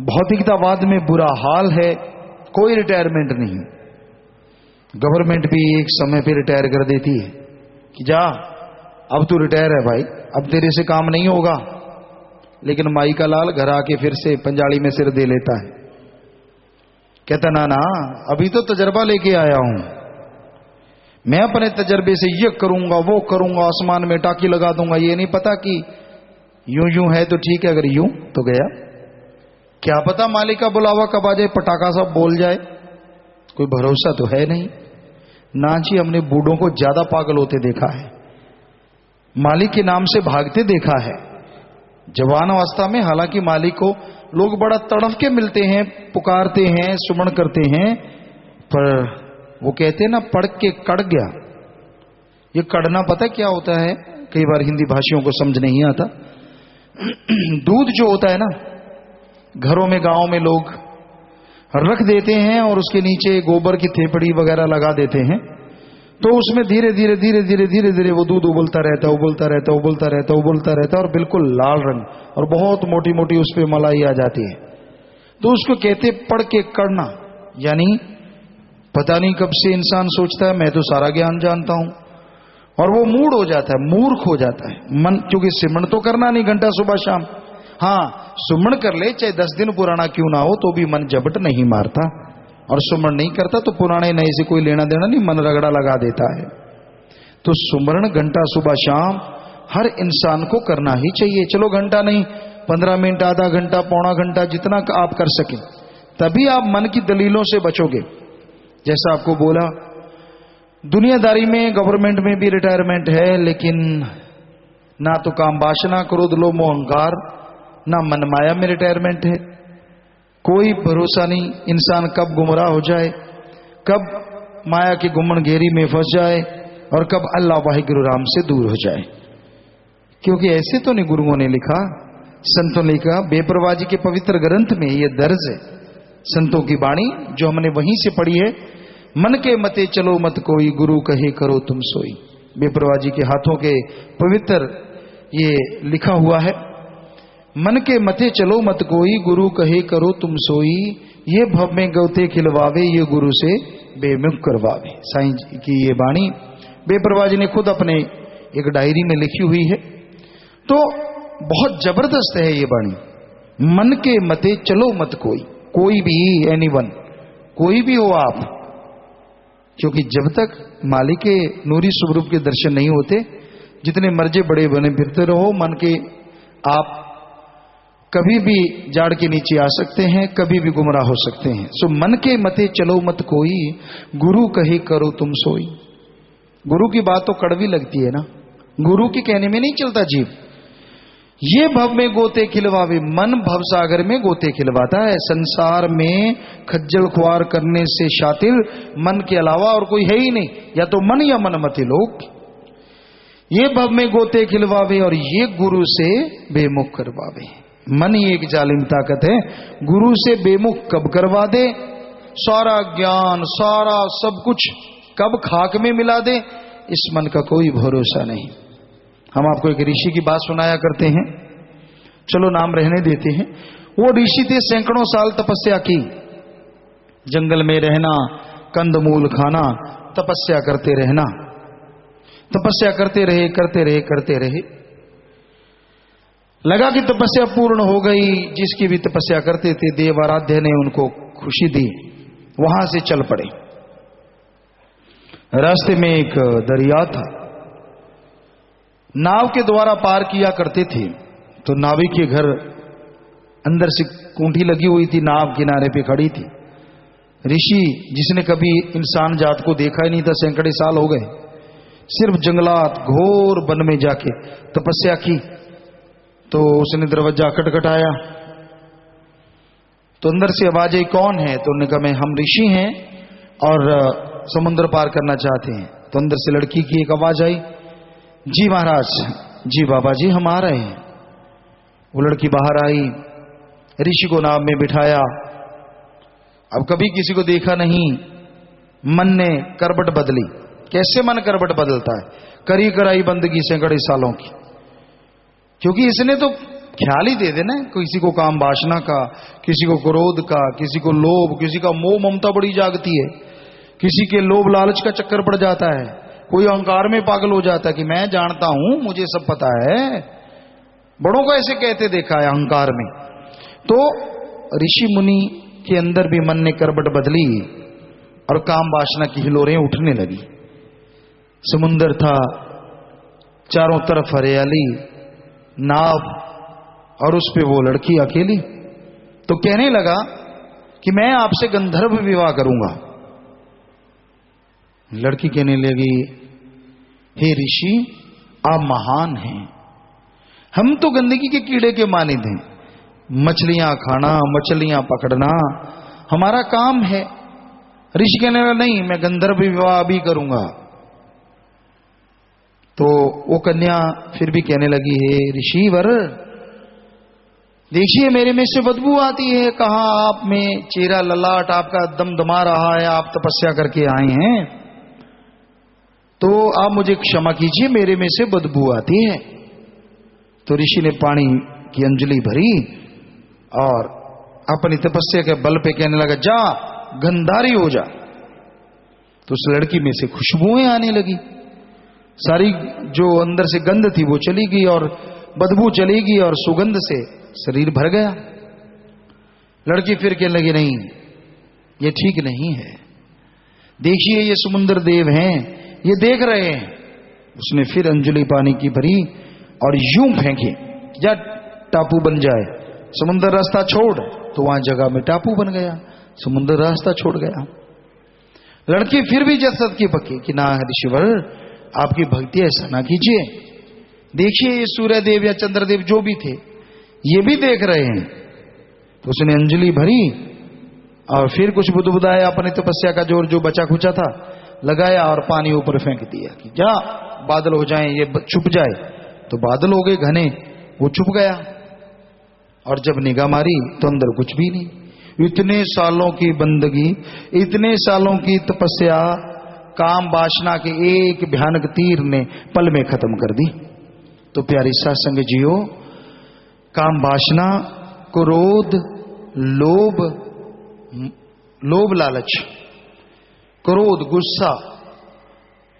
G: भौतिकतावाद में बुरा हाल है, कोई रिटायरमेंट नहीं। गवर्नमेंट भी एक समय पे रिटायर कर देती है कि जा अब तू रिटायर है भाई, अब तेरे से काम नहीं होगा। लेकिन माई का लाल घर आके फिर से पंजाली में सिर दे लेता है, कहता ना ना अभी तो तजर्बा लेके आया हूं, मैं अपने तजर्बे से ये करूंगा वो करूंगा, आसमान में टाकी लगा दूंगा। ये नहीं पता कि यूं यूं है तो ठीक है, अगर यूं तो गया। क्या पता मालिक का बुलावा कब आ जाए, पटाखा सब बोल जाए, कोई भरोसा तो है नहीं ना जी। हमने बूढ़ों को ज्यादा पागल होते देखा है, मालिक के नाम से भागते देखा है जवान अवस्था में। हालांकि मालिक को लोग बड़ा तड़फ के मिलते हैं, पुकारते हैं, सुमन करते हैं, पर वो कहते हैं ना पढ़ के कड़ गया। ये कड़ना पता क्या होता है, कई बार हिंदी भाषियों को समझ नहीं आता। दूध जो होता है ना, घरों में गांव में लोग रख देते हैं और उसके नीचे गोबर की थेपड़ी वगैरह लगा देते हैं, तो उसमें धीरे धीरे धीरे धीरे धीरे धीरे वो दूध उबलता रहता है, उबलता रहता है, उबलता रहता है, उबलता रहता है, और बिल्कुल लाल रंग, और बहुत मोटी मोटी उस पर मलाई आ जाती है। तो उसको कहते पढ़ के करना, यानी पता नहीं कब से इंसान सोचता है मैं तो सारा ज्ञान जानता हूं, और वो मूड हो जाता है, मूर्ख हो जाता है मन, क्योंकि सिमरण तो करना नहीं घंटा सुबह शाम। हाँ, सुमन कर ले चाहे 10 दिन पुराना क्यों ना हो, तो भी मन जबट नहीं मारता, और सुमरण नहीं करता तो पुराने नए से कोई लेना देना नहीं, मन रगड़ा लगा देता है। तो सुमरण घंटा सुबह शाम हर इंसान को करना ही चाहिए। चलो घंटा नहीं, 15 मिनट, आधा घंटा, पौना घंटा, जितना आप कर सकें, तभी आप मन की दलीलों से बचोगे। जैसा आपको बोला, दुनियादारी में, गवर्नमेंट में भी रिटायरमेंट है, लेकिन ना तो काम वासना, क्रोध, लोभ, मोह, अहंकार, ना मन माया में रिटायरमेंट है। कोई भरोसा नहीं इंसान कब गुमराह हो जाए, कब माया की गुमन घेरी में फंस जाए, और कब अल्लाह वाहिगुरु राम से दूर हो जाए। क्योंकि ऐसे तो नहीं गुरुओं ने लिखा, संतों ने लिखा, बेपरवाह जी के पवित्र ग्रंथ में ये दर्ज है, संतों की वाणी जो हमने वहीं से पढ़ी है। मन के मते चलो मत कोई, गुरु कहे करो तुम सोई। बेपरवाह जी के हाथों के पवित्र ये लिखा हुआ है, मन के मते चलो मत कोई, गुरु कहे करो तुम सोई। ये भव में गौते खिलवावे, ये गुरु से बेमुख करवावे। साईं जी की ये वाणी बेपरवाह जी ने खुद अपने एक डायरी में लिखी हुई है। तो बहुत जबरदस्त है ये वाणी, मन के मते चलो मत कोई, कोई भी, एनीवन, कोई भी हो आप, क्योंकि जब तक मालिक के नूरी स्वरूप के दर्शन नहीं होते, जितने मर्जे बड़े बने फिरते रहो, मन के आप कभी भी जाड़ के नीचे आ सकते हैं, कभी भी गुमराह हो सकते हैं। सो मन के मते चलो मत कोई, गुरु कहे करो तुम सोई। गुरु की बात तो कड़वी लगती है ना, गुरु के कहने में नहीं चलता जीव। ये भव में गोते खिलवावे, मन भव सागर में गोते खिलवाता है। संसार में खज्जल खुआर करने से शातिर मन के अलावा और कोई है ही नहीं, या तो मन या मनमते लोग। ये भव में गोते खिलवावे और ये गुरु से बेमुख करवावे। मन ही एक जालिम ताकत है, गुरु से बेमुख कब करवा दे, सारा ज्ञान, सारा सब कुछ कब खाक में मिला दे, इस मन का कोई भरोसा नहीं। हम आपको एक ऋषि की बात सुनाया करते हैं, चलो नाम रहने देते हैं। वो ऋषि थे, सैकड़ों साल तपस्या की, जंगल में रहना, कंदमूल खाना, तपस्या करते रहना। तपस्या करते रहे करते रहे करते रहे, लगा कि तपस्या पूर्ण हो गई। जिसकी भी तपस्या करते थे देव आराध्य ने उनको खुशी दी, वहां से चल पड़े। रास्ते में एक दरिया था, नाव के द्वारा पार किया करते थे। तो नाविक के घर अंदर से कूंठी लगी हुई थी, नाव किनारे पे खड़ी थी। ऋषि जिसने कभी इंसान जात को देखा ही नहीं था, सैकड़े साल हो गए, सिर्फ जंगलात घोर वन में जाके तपस्या की। तो उसने दरवाजा खटखटाया, तो अंदर से आवाज आई, कौन है? तो उन्होंने कहा, हम ऋषि हैं और समुद्र पार करना चाहते हैं। तो अंदर से लड़की की एक आवाज आई, जी महाराज, जी बाबा जी, हम आ रहे हैं। वो लड़की बाहर आई, ऋषि को नाव में बिठाया। अब कभी किसी को देखा नहीं, मन ने करवट बदली। कैसे मन करवट बदलता है? करी कराई बंदगी सैकड़े सालों की, क्योंकि इसने तो ख्याल ही दे देना, किसी को काम वासना का, किसी को क्रोध का, किसी को लोभ, किसी का मोह ममता बड़ी जागती है, किसी के लोभ लालच का चक्कर पड़ जाता है, कोई अहंकार में पागल हो जाता है कि मैं जानता हूं, मुझे सब पता है। बड़ों को ऐसे कहते देखा है अहंकार में। तो ऋषि मुनि के अंदर भी मन ने करवट बदली और काम वासना की हिलोरें उठने लगी। समुंदर था, चारों तरफ हरियाली, नाव, और उस पे वो लड़की अकेली। तो कहने लगा कि मैं आपसे गंधर्व विवाह करूंगा। लड़की कहने लगी, हे ऋषि, आप महान हैं, हम तो गंदगी के कीड़े के मानिद हैं, मछलियां खाना, मछलियां पकड़ना हमारा काम है। ऋषि कहने लगा, नहीं, मैं गंधर्व विवाह भी करूंगा। तो वो कन्या फिर भी कहने लगी, हे ऋषिवर, देखिए मेरे में से बदबू आती है, कहां आप में चेहरा ललाट आपका दमदमा रहा है, आप तपस्या करके आए हैं, तो आप मुझे क्षमा कीजिए, मेरे में से बदबू आती है। तो ऋषि ने पानी की अंजलि भरी और अपनी तपस्या के बल पे कहने लगा, जा गंधारी हो जा। तो उस लड़की में से खुशबुएं आने लगी, सारी जो अंदर से गंध थी वो चली गई और बदबू चली गई और सुगंध से शरीर भर गया। लड़की फिर कहने लगी, नहीं, ये ठीक नहीं है, देखिए ये समुद्र देव हैं, ये देख रहे हैं। उसने फिर अंजलि पानी की भरी और यूं फेंकी, या टापू बन जाए, समुद्र रास्ता छोड़। तो वहां जगह में टापू बन गया, समुद्र रास्ता छोड़ गया। लड़की फिर भी जसद की पक्की कि ना ऋषिवर, आपकी भक्ति ऐसा ना कीजिए, देखिए ये सूर्य देव या चंद्रदेव जो भी थे ये भी देख रहे हैं। तो उसने अंजलि भरी और फिर कुछ बुदबुदाया, अपनी तपस्या का जोर जो बचा खुचा था लगाया और पानी ऊपर फेंक दिया कि जा बादल हो जाएं, ये छुप जाए। तो बादल हो गए घने, वो छुप गया। और जब निगाह मारी तो अंदर कुछ भी नहीं। इतने सालों की बंदगी, इतने सालों की तपस्या, काम वासना के एक भयानक तीर ने पल में खत्म कर दी। तो प्यारी सत्संग जियो, काम वासना, क्रोध, लोभ लालच, क्रोध गुस्सा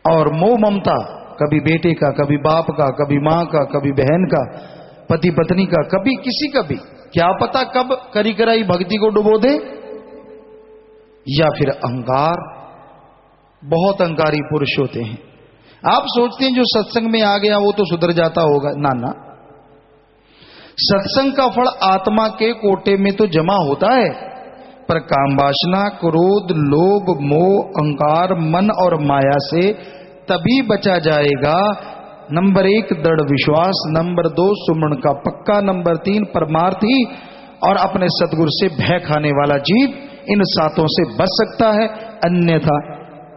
G: और मोह ममता, कभी बेटे का, कभी बाप का, कभी मां का, कभी बहन का, पति पत्नी का, कभी किसी का भी, क्या पता कब करी कराई भक्ति को डुबो दे। या फिर अहंकार, बहुत अहंकारी पुरुष होते हैं। आप सोचते हैं जो सत्संग में आ गया वो तो सुधर जाता होगा, ना ना, सत्संग का फल आत्मा के कोटे में तो जमा होता है, पर काम वासना, क्रोध, लोभ, मोह, अहंकार, मन और माया से तभी बचा जाएगा। नंबर 1 दृढ़ विश्वास, नंबर 2 सुमरण का पक्का, नंबर 3 परमार्थी और अपने सतगुरु से भय खाने वाला जीव इन सातों से बच सकता है, अन्यथा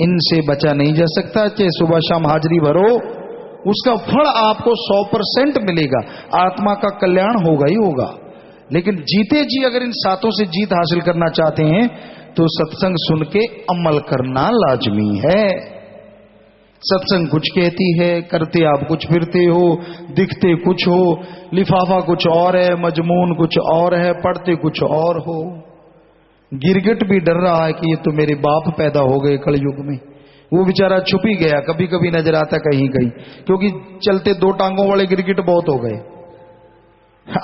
G: इनसे बचा नहीं जा सकता। चाहे सुबह शाम हाजिरी भरो, उसका फल आपको 100% मिलेगा, आत्मा का कल्याण होगा ही होगा। लेकिन जीते जी अगर इन सातों से जीत हासिल करना चाहते हैं तो सत्संग सुन के अमल करना लाजमी है। सत्संग कुछ कहती है, करते आप कुछ फिरते हो, दिखते कुछ हो, लिफाफा कुछ और है, मजमून कुछ और है, पढ़ते कुछ और हो। गिरगिट भी डर रहा है कि ये तो मेरे बाप पैदा हो गए कलयुग में। वो बेचारा छुप ही गया, कभी कभी नजर आता कहीं कहीं, क्योंकि चलते दो टांगों वाले गिरगिट बहुत हो गए।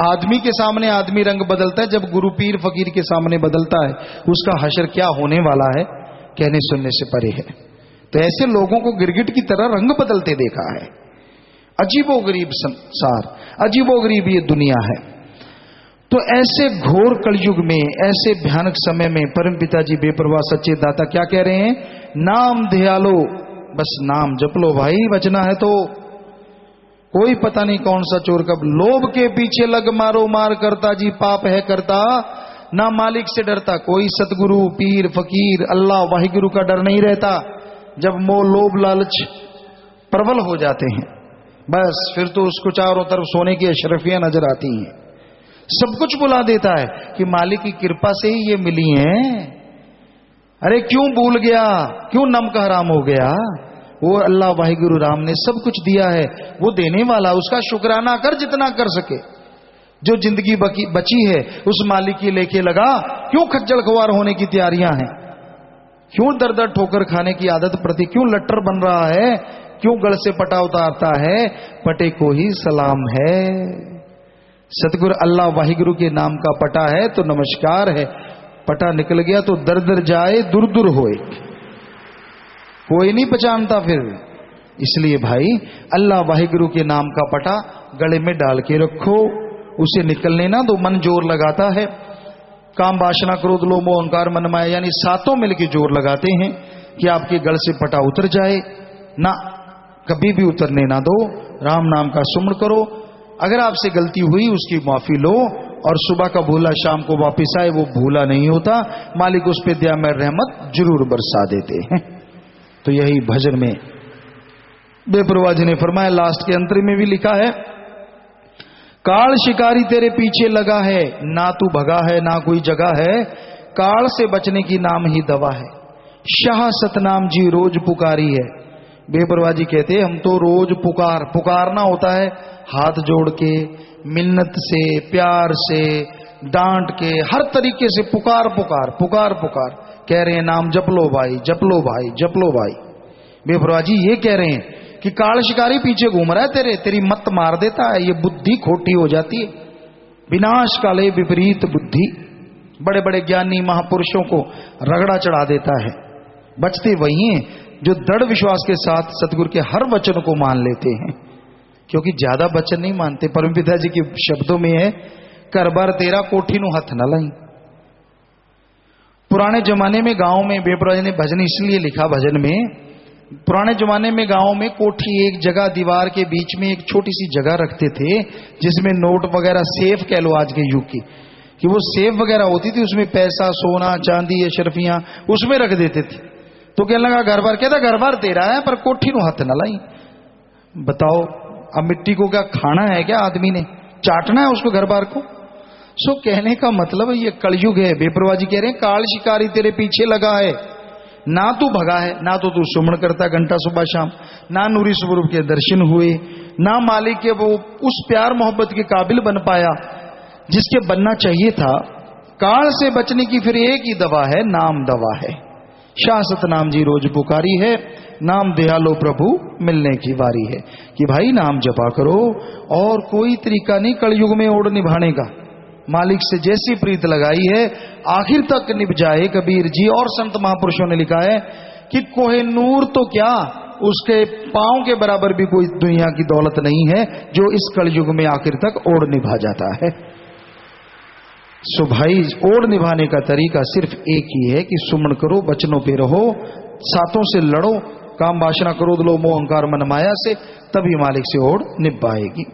G: आदमी के सामने आदमी रंग बदलता है, जब गुरु पीर फकीर के सामने बदलता है, उसका हशर क्या होने वाला है कहने सुनने से परे है। तो ऐसे लोगों को गिरगिट की तरह रंग बदलते देखा है। अजीबोगरीब संसार, अजीबोगरीब ये दुनिया है। तो ऐसे घोर कलयुग में, ऐसे भयानक समय में परम पिताजी बेपरवाह सच्चे दाता क्या कह रहे हैं? नाम ध्यालो, बस नाम जप लो भाई, बचना है तो। कोई पता नहीं कौन सा चोर कब लोभ के पीछे लग मारो मार करता जी पाप है करता, ना मालिक से डरता कोई। सतगुरु पीर फकीर अल्लाह वाहिगुरु का डर नहीं रहता। जब मोह लोभ लालच प्रबल हो जाते हैं, बस फिर तो उसको चारों तरफ सोने की अशरफियां नजर आती हैं। सब कुछ बुला देता है कि मालिक की कृपा से ही ये मिली हैं। अरे क्यों भूल गया, क्यों नमक हराम हो गया? वो अल्लाह वाहिगुरु राम ने सब कुछ दिया है, वो देने वाला, उसका शुक्राना कर जितना कर सके। जो जिंदगी बची है उस मालिक की लेके लगा। क्यों खज्जल खुआर होने की तैयारियां हैं? क्यों दर दर ठोकर खाने की आदत प्रति क्यों लट्टर बन रहा है? क्यों गल से पटा उतारता है? पटे को ही सलाम है। सतगुरु अल्लाह वाहिगुरु के नाम का पटा है तो नमस्कार है। पटा निकल गया तो दर दर जाए दूर दूर होए, कोई नहीं पहचानता फिर। इसलिए भाई अल्लाह वाहिगुरु के नाम का पटा गले में डाल के रखो, उसे निकलने ना दो। मन जोर लगाता है, काम वासना क्रोध लोभ मोह अहंकार मन माया, यानी सातों मिलके जोर लगाते हैं कि आपके गल से पटा उतर जाए ना, कभी भी उतरने ना दो। राम नाम का सुमरण करो। अगर आपसे गलती हुई उसकी माफी लो, और सुबह का भूला शाम को वापिस आए, वो भूला नहीं होता। मालिक उस पे दया में रहमत जरूर बरसा देते हैं। तो यही भजन में बेपरवाह जी ने फरमाया, लास्ट के अंतर में भी लिखा है, काल शिकारी तेरे पीछे लगा है, ना तू भगा है ना कोई जगह है, काल से बचने की नाम ही दवा है। शाह सतनाम जी रोज पुकारी है। बेपरवाह जी कहते हम तो रोज पुकारना होता है, हाथ जोड़ के, मिन्नत से, प्यार से, डांट के, हर तरीके से पुकार कह रहे हैं, नाम जप लो भाई, जप लो भाई, जप लो भाई। बेपरवाह जी ये कह रहे हैं कि काल शिकारी पीछे घूम रहा है, तेरी मत मार देता है, ये बुद्धि खोटी हो जाती है। विनाश काले विपरीत बुद्धि, बड़े बड़े ज्ञानी महापुरुषों को रगड़ा चढ़ा देता है। बचते वही हैं जो दृढ़ विश्वास के साथ सतगुरु के हर वचन को मान लेते हैं, क्योंकि ज्यादा वचन नहीं मानते। परम पिता जी के शब्दों में है, कर बार तेरा कोठी नु हथ न लाई। पुराने जमाने में गांव में, बेपरवाह जी ने भजन इसलिए लिखा भजन में, पुराने जमाने में गांव में कोठी एक जगह दीवार के बीच में एक छोटी सी जगह रखते थे, जिसमें नोट वगैरह सेफ कह लो आज के युग की, कि वो सेफ वगैरह होती थी, उसमें पैसा सोना चांदी अशरफियां उसमें रख देते थे। तो कहने लगा घर बार, कहता घर बार तेरा है पर कोठी नु हाथ न लाई। बताओ अब मिट्टी को क्या खाना है क्या आदमी ने, चाटना है उसको घर बार को? सो कहने का मतलब ये कलयुग है। बेपरवाह जी कह रहे हैं, काल शिकारी तेरे पीछे लगा है, ना तू भगा है, ना तो तू सुमरण करता घंटा सुबह शाम, ना नूरी स्वरूप के दर्शन हुए, ना मालिक के वो उस प्यार मोहब्बत के काबिल बन पाया जिसके बनना चाहिए था। काल से बचने की फिर एक ही दवा है, नाम दवा है। शाह सतनाम जी रोज पुकारी है, नाम दयालो प्रभु मिलने की बारी है, कि भाई नाम जपा करो। और कोई तरीका नहीं कलयुग में ओढ़ निभाने का। मालिक से जैसी प्रीत लगाई है आखिर तक निभ जाए। कबीर जी और संत महापुरुषों ने लिखा है कि कोहिनूर तो क्या, उसके पांव के बराबर भी कोई दुनिया की दौलत नहीं है जो इस कलयुग में आखिर तक ओढ़ निभा जाता है। सो भाई ओढ़ निभाने का तरीका सिर्फ एक ही है कि सुमन करो, वचनों पे रहो, सातों से लड़ो, काम वासना करो लोभ मोह अहंकार मन माया से, तभी मालिक से ओढ़ निभ पाएगी।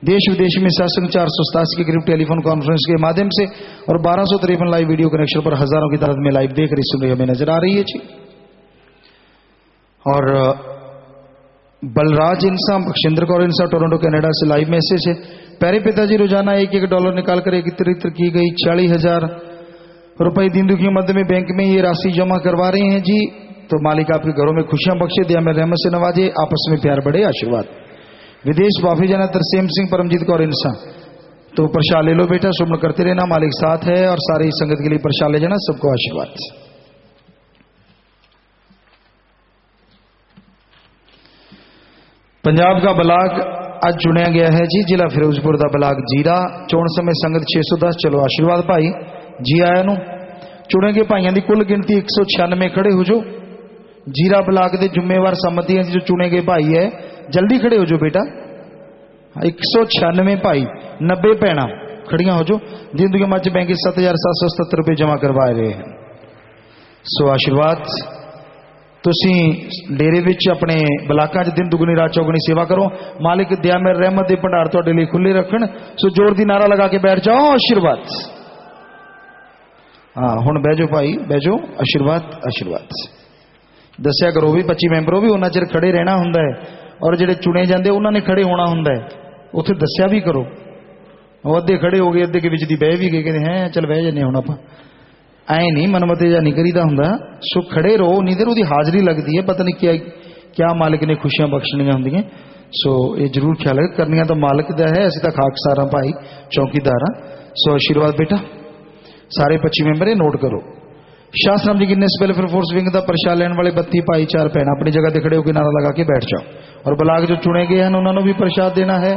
G: देश विदेश में सत्संग 487 के करीब टेलीफोन कॉन्फ्रेंस के माध्यम से और 1253 लाइव वीडियो कनेक्शन पर हजारों की तादाद में लाइव देख रही सुन रही हमें नजर आ रही है जी। और बलराज इंसा, बख्शिंद्र कौर इंसा टोरंटो कनाडा से लाइव मैसेज है, प्यारे पिताजी रोजाना $1 निकालकर एकत्रित की गई 40,000 रुपए दीन दुखियों मध्य में बैंक में ये राशि जमा करवा रहे हैं जी। तो मालिक आपके घरों में खुशियां बख्शे, दिया में रहमत से नवाजे, आपस में प्यार बढ़े, आशीर्वाद। विदेश बाफी जाना तरसेम सिंह, परमजीत कौर इंसान, तो प्रसाद ले लो बेटा, सुमन करते रहना, मालिक साथ है। और सारी संगत के लिए प्रसाद ले जाना, सबको आशीर्वाद। पंजाब का बलाक आज चुनिया गया है जी, जिला फिरोजपुर का बलाक जीरा। चोण समय संगत 610। चलो आशीर्वाद भाई जी आया नु। चुने गए भाइयों की कुल गिनती 196। खड़े हो जो। जीरा बलाक के जिम्मेवार सम्मति जो चुने गए भाई है, जल्दी खड़े हो जो बेटा। 196 भाई, 90 भैन खड़िया हो जो। दिन दुनिया मच बैंक 7,777 रुपये जमा करवा रहे हैं। सो आशीर्वाद। तुसी डेरे विच अपने बलाकां च दिन दुगनी रात चौगनी सेवा करो। मालिक दया में रहमत दे भंडार तुहाडे लई खुले रखण। सो जोर दी नारा लगा के बैठ जाओ, आशीर्वाद। हाँ हुण बह जाओ भाई, बह जाओ, आशीर्वाद आशीर्वाद। दस्या करो भी 25 मैंबर भी उन्ना चिर खड़े रहना हुंदा है, और जिहड़े चुने जांदे उन्हां ने खड़े होना हुंदा है। उत्थे दस्या भी करो। वो अद्धे खड़े हो गए, अद्धे के विच दी बह भी गए, कहते हैं चल बह जन्ने हुण आपां। ऐ नहीं मनमते जा नहीं करीदा हुंदा। सो खड़े रहो, नहीं देर उहदी हाजरी लगती है, पता नहीं क्या क्या मालिक ने खुशियां बख्शनियां हुंदियां। सो ये जरूर ख्याल रख, करनियां तो मालिक दा है, असीं तां खाकसार हां भाई, चौकीदार हां। सो आशीर्वाद बेटा। सारे 25 मैंबर नोट करो। शास्त्रम जी गिन्नेस वेलफेयर फोर्स विंग का प्रसाद लेने वाले 32 भाई 4 भैन अपनी जगह से खड़े होकर नारा लगा के बैठ जाओ। और बलाक जो चुने गए हैं उन्होंने भी प्रसाद देना है,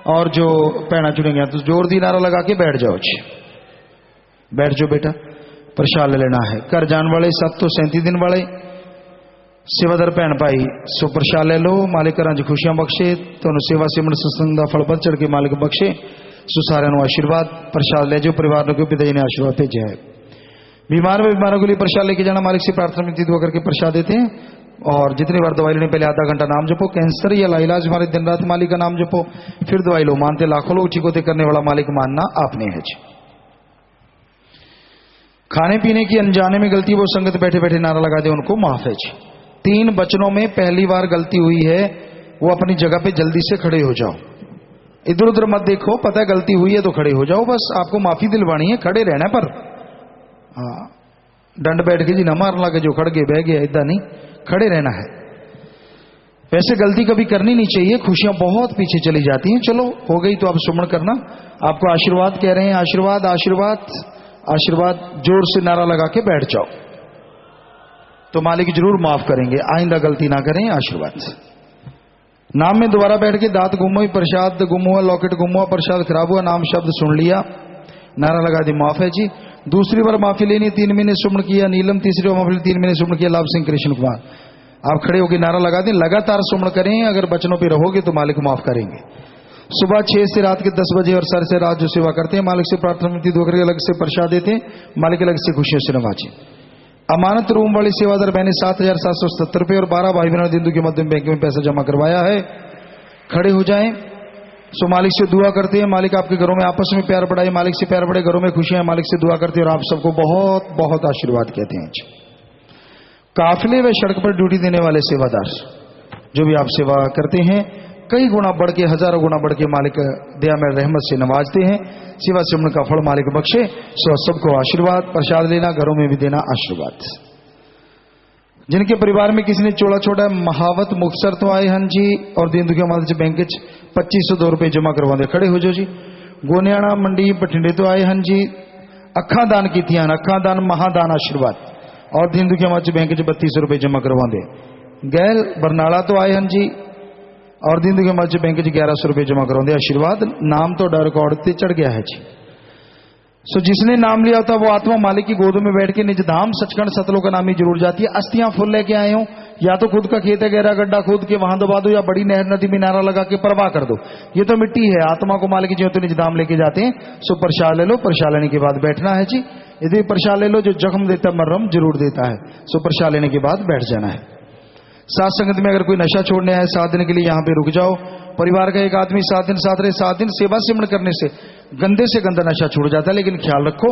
G: और जो भैन चुने गए तो जोर दी नारा लगा के बैठ जाओ जी। बैठ जाओ बेटा, प्रसाद ले लेना है। घर जाने वाले 7 तो 37 दिन वाले सेवादार भैन भाई, सो प्रसाद ले लो। मालिक घर च खुशियां बख्शे, तुहानू सेवा सिमरन सत्संग का फल बढ़ चढ़ के मालिक बख्शे। सो सारे आशीर्वाद। प्रसाद ले जाओ, परिवार को पिता जी ने आशीर्वाद भेजा है। बीमार में बीमारों के लिए प्रसाद लेके जाना, मालिक से प्रार्थना विनती दुआ करके प्रसाद देते हैं। और जितनी बार दवाई लेने पहले आधा घंटा नाम जपो। कैंसर या लाइलाज हमारे दिन रात मालिक का नाम जपो, फिर दवाई लो। मानते लाखों लोग, ठीक होते करने वाला मालिक मानना आपने है जी। खाने पीने की अनजाने में गलती, वो संगत बैठे बैठे नारा लगा दे उनको माफ है जी। 3 वचनों में पहली बार गलती हुई है, वो अपनी जगह पे जल्दी से खड़े हो जाओ। इधर उधर मत देखो, पता है गलती हुई है तो खड़े हो जाओ। बस आपको माफी दिलवानी है, खड़े रहना पर। हाँ, डंड बैठ के जी ना मारना लगे जो खड़ गए बह गए, इतना नहीं, खड़े रहना है। वैसे गलती कभी करनी नहीं चाहिए, खुशियां बहुत पीछे चली जाती हैं। चलो हो गई तो अब सुमन करना। आपको आशीर्वाद कह रहे हैं, आशीर्वाद आशीर्वाद आशीर्वाद। जोर से नारा लगा के बैठ जाओ, तो मालिक जरूर माफ करेंगे। आइंदा गलती ना करें, आशीर्वाद। नाम में दोबारा बैठ के दांत गुम हुई, प्रसाद गुम हुआ, लॉकेट गुम हुआ, प्रसाद खराब हुआ, नाम शब्द सुन लिया, नारा लगा दी माफ है जी। दूसरी बार माफी लेनी, 3 महीने सुमन किया नीलम, तीसरी बार माफी 3 महीने सुमन किया लाभ सिंह कृष्ण कुमार। आप खड़े होकर नारा लगा दें, लगातार सुमन करें। अगर बचनों पे रहोगे तो मालिक माफ करेंगे। सुबह 6 से रात के 10 बजे और सर से रात जो सेवा करते हैं, मालिक से प्रार्थना विनती दुआ करके अलग से प्रसाद देते हैं, मालिक अलग से खुशियों से नवाजे। अमानत रूम वाली सेवादार बहने 7,777 रुपये और 12 भाई बहनों ने दिंदू के मध्यम बैंक में पैसा जमा करवाया है। खड़े हो जाएं। सो मालिक से दुआ करते हैं, मालिक आपके घरों में आपस में प्यार बढ़ाए, मालिक से प्यार बढ़े, घरों में खुशियां, मालिक से दुआ करते हैं। और आप सबको बहुत बहुत आशीर्वाद कहते हैं। काफिले व सड़क पर ड्यूटी देने वाले सेवादार जो भी आप सेवा करते हैं, कई गुना बढ़ के, हजारों गुना बढ़ के मालिक दया में रहमत से नवाजते हैं। सेवा सिमरन का फल मालिक बख्शे। सो सबको आशीर्वाद। प्रसाद लेना, घरों में भी देना, आशीर्वाद। जिनके परिवार में किसी ने चोला छोड़ा, महावत मुक्तसर तो आए हन जी, और दीन दुखिया माता बैंक 2502 रुपये जमा करवा दे। खड़े हो जो जी। गोनियाना मंडी बठिंडे तो आए हन जी, अखा दान की, अखा दान महादान आशीर्वाद, और दीन दुखिया माता बैंक 3200 रुपये जमा करवा दे। गैल बरनाला तो आए हन जी, और दीन दुखिया माता बैंक 1100 रुपये जमा करवा दे, आशीर्वाद। नाम तो डर रिकॉर्ड से चढ़ गया है जी। सो जिसने नाम लिया होता वो आत्मा मालिक की गोद में बैठ के निज धाम सचखंड सतलोक का नामी जरूर जाती है। अस्थियां फुल लेके आए हो, या तो खुद का खेत है, गहरा गड्ढा खोद के वहां दबा दो, या बड़ी नहर नदी में नारा लगा के परवाह कर दो। ये तो मिट्टी है, आत्मा को मालिक जी तो निज धाम लेके जाते हैं। सो प्रसाद ले लो, प्रसाद लेने के बाद बैठना है जी। यदि प्रसाद ले लो, जो जख्म देता मरहम जरूर देता है। सो प्रसाद लेने के बाद बैठ जाना है। साथ संगत में अगर कोई नशा छोड़ने आए 7 दिन के लिए यहाँ पे रुक जाओ। परिवार का एक आदमी 7 दिन साथ रहे, 7 दिन सेवा सिमरन करने से गंदे से गंदा नशा छूट जाता है। लेकिन ख्याल रखो,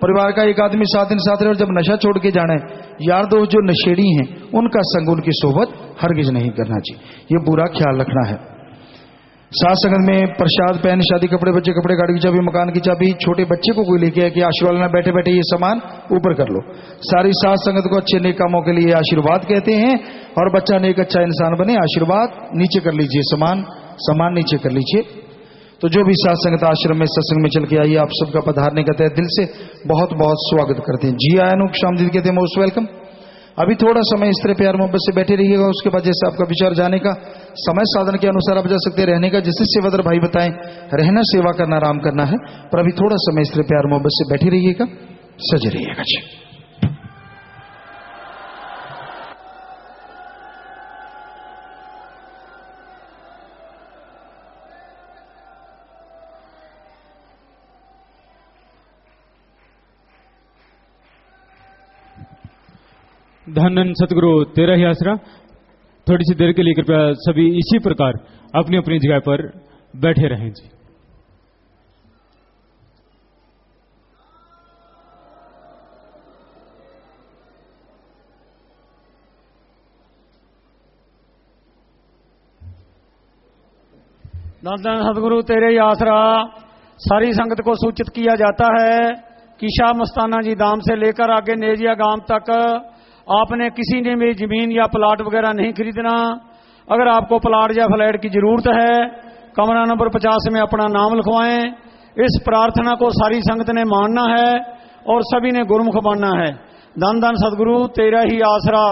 G: परिवार का एक आदमी 7 दिन साथ रहे और जब नशा छोड़ के जाना है, यार दोस्त जो नशेड़ी हैं उनका संग, उनकी सोबत हरगिज नहीं करना चाहिए। ये पूरा ख्याल रखना है। साथ संगत में प्रसाद, पैन, शादी कपड़े, बच्चे कपड़े, गाड़ी की चाबी, मकान की चाबी, छोटे बच्चे को कोई लेके आए कि आशीर्वाद लेना, बैठे बैठे ये सामान ऊपर कर लो। सारी साथ संगत को अच्छे नेक कामों के लिए आशीर्वाद कहते हैं और बच्चा नेक अच्छा इंसान बने, आशीर्वाद नीचे कर लीजिए, सामान नीचे कर लीजिए। तो जो भी साथ संगत आश्रम में सत्संग में चल के आइए, आप सबका पधारने का तहे दिल से बहुत बहुत स्वागत करते हैं। जी आयन शामदीद कहते हैं मोस्ट वेलकम। अभी थोड़ा समय इस तरह प्यार मोहब्बत से बैठे रहिएगा, उसके बाद जैसे आपका विचार जाने का समय साधन के अनुसार आप जा सकते हैं, रहने का जैसे सेवादार भाई बताएं, रहना, सेवा करना, आराम करना है, पर अभी थोड़ा समय इस तरह प्यार मोहब्बत से बैठे रहिएगा, सजे रहिएगा जी।
B: धन धन सतगुरु तेरा ही आसरा। थोड़ी सी देर के लिए कृपया सभी इसी प्रकार अपनी अपनी जगह पर बैठे रहें जी।
H: धन धन सतगुरु तेरे ही आसरा। सारी संगत को सूचित किया जाता है कि शाह मस्ताना जी धाम से लेकर आगे नेजिया गांव तक आपने किसी ने भी जमीन या प्लाट वगैरह नहीं खरीदना। अगर आपको प्लाट या फ्लैट की जरूरत है, कमरा नंबर 50 में अपना नाम लिखवाएं। इस प्रार्थना को सारी संगत ने मानना है और सभी ने गुरुमुख बनना है। धन धन सतगुरु तेरा ही आसरा।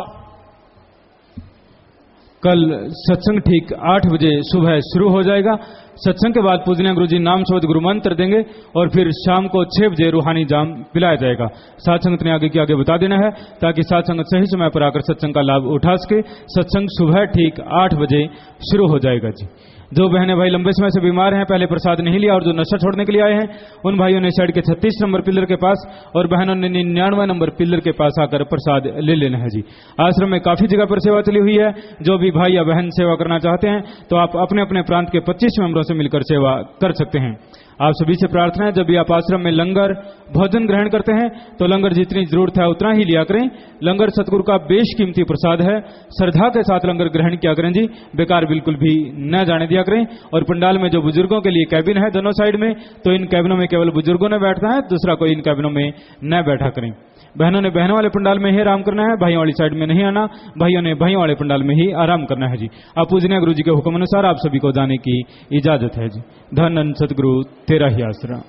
B: कल सत्संग ठीक 8 बजे सुबह शुरू हो जाएगा। सत्संग के बाद पूजनीय गुरुजी नाम शब्द गुरु मंत्र देंगे और फिर शाम को 6 बजे रूहानी जाम पिलाया जाएगा। साथ संगत ने आगे की आगे बता देना है ताकि साथ संगत सही समय पर आकर सत्संग का लाभ उठा सके। सत्संग सुबह ठीक 8 बजे शुरू हो जाएगा जी। जो बहने भाई लंबे समय से बीमार हैं, पहले प्रसाद नहीं लिया और जो नशा छोड़ने के लिए आए हैं, उन भाइयों ने साइड के 36 नंबर पिलर के पास और बहनों ने 99 नंबर पिलर के पास आकर प्रसाद ले लेना है जी। आश्रम में काफी जगह पर सेवा चली हुई है। जो भी भाई या बहन सेवा करना चाहते हैं तो आप अपने अपने प्रांत के 25 मेंबरों से मिलकर सेवा कर सकते हैं। आप सभी से प्रार्थना है, जब भी आप आश्रम में लंगर भोजन ग्रहण करते हैं तो लंगर जितनी जरूरत है उतना ही लिया करें। लंगर सतगुरु का बेशकीमती प्रसाद है, श्रद्धा के साथ लंगर ग्रहण किया करें जी, बेकार बिल्कुल भी न जाने दिया करें। और पंडाल में जो बुजुर्गों के लिए कैबिन है दोनों साइड में, तो इन कैबिनों में केवल बुजुर्गों ने बैठना है, दूसरा कोई इन कैबिनों में न बैठा करें। बहनों ने बहनों वाले पंडाल में ही आराम करना है, भाइयों वाली साइड में नहीं आना। भाइयों ने भाइयों वाले पंडाल में ही आराम करना है जी। आप पूजनीय गुरु जी के हुक्म अनुसार आप सभी को जाने की इजाजत है जी। धन सतगुरु तेरा ही आसरा।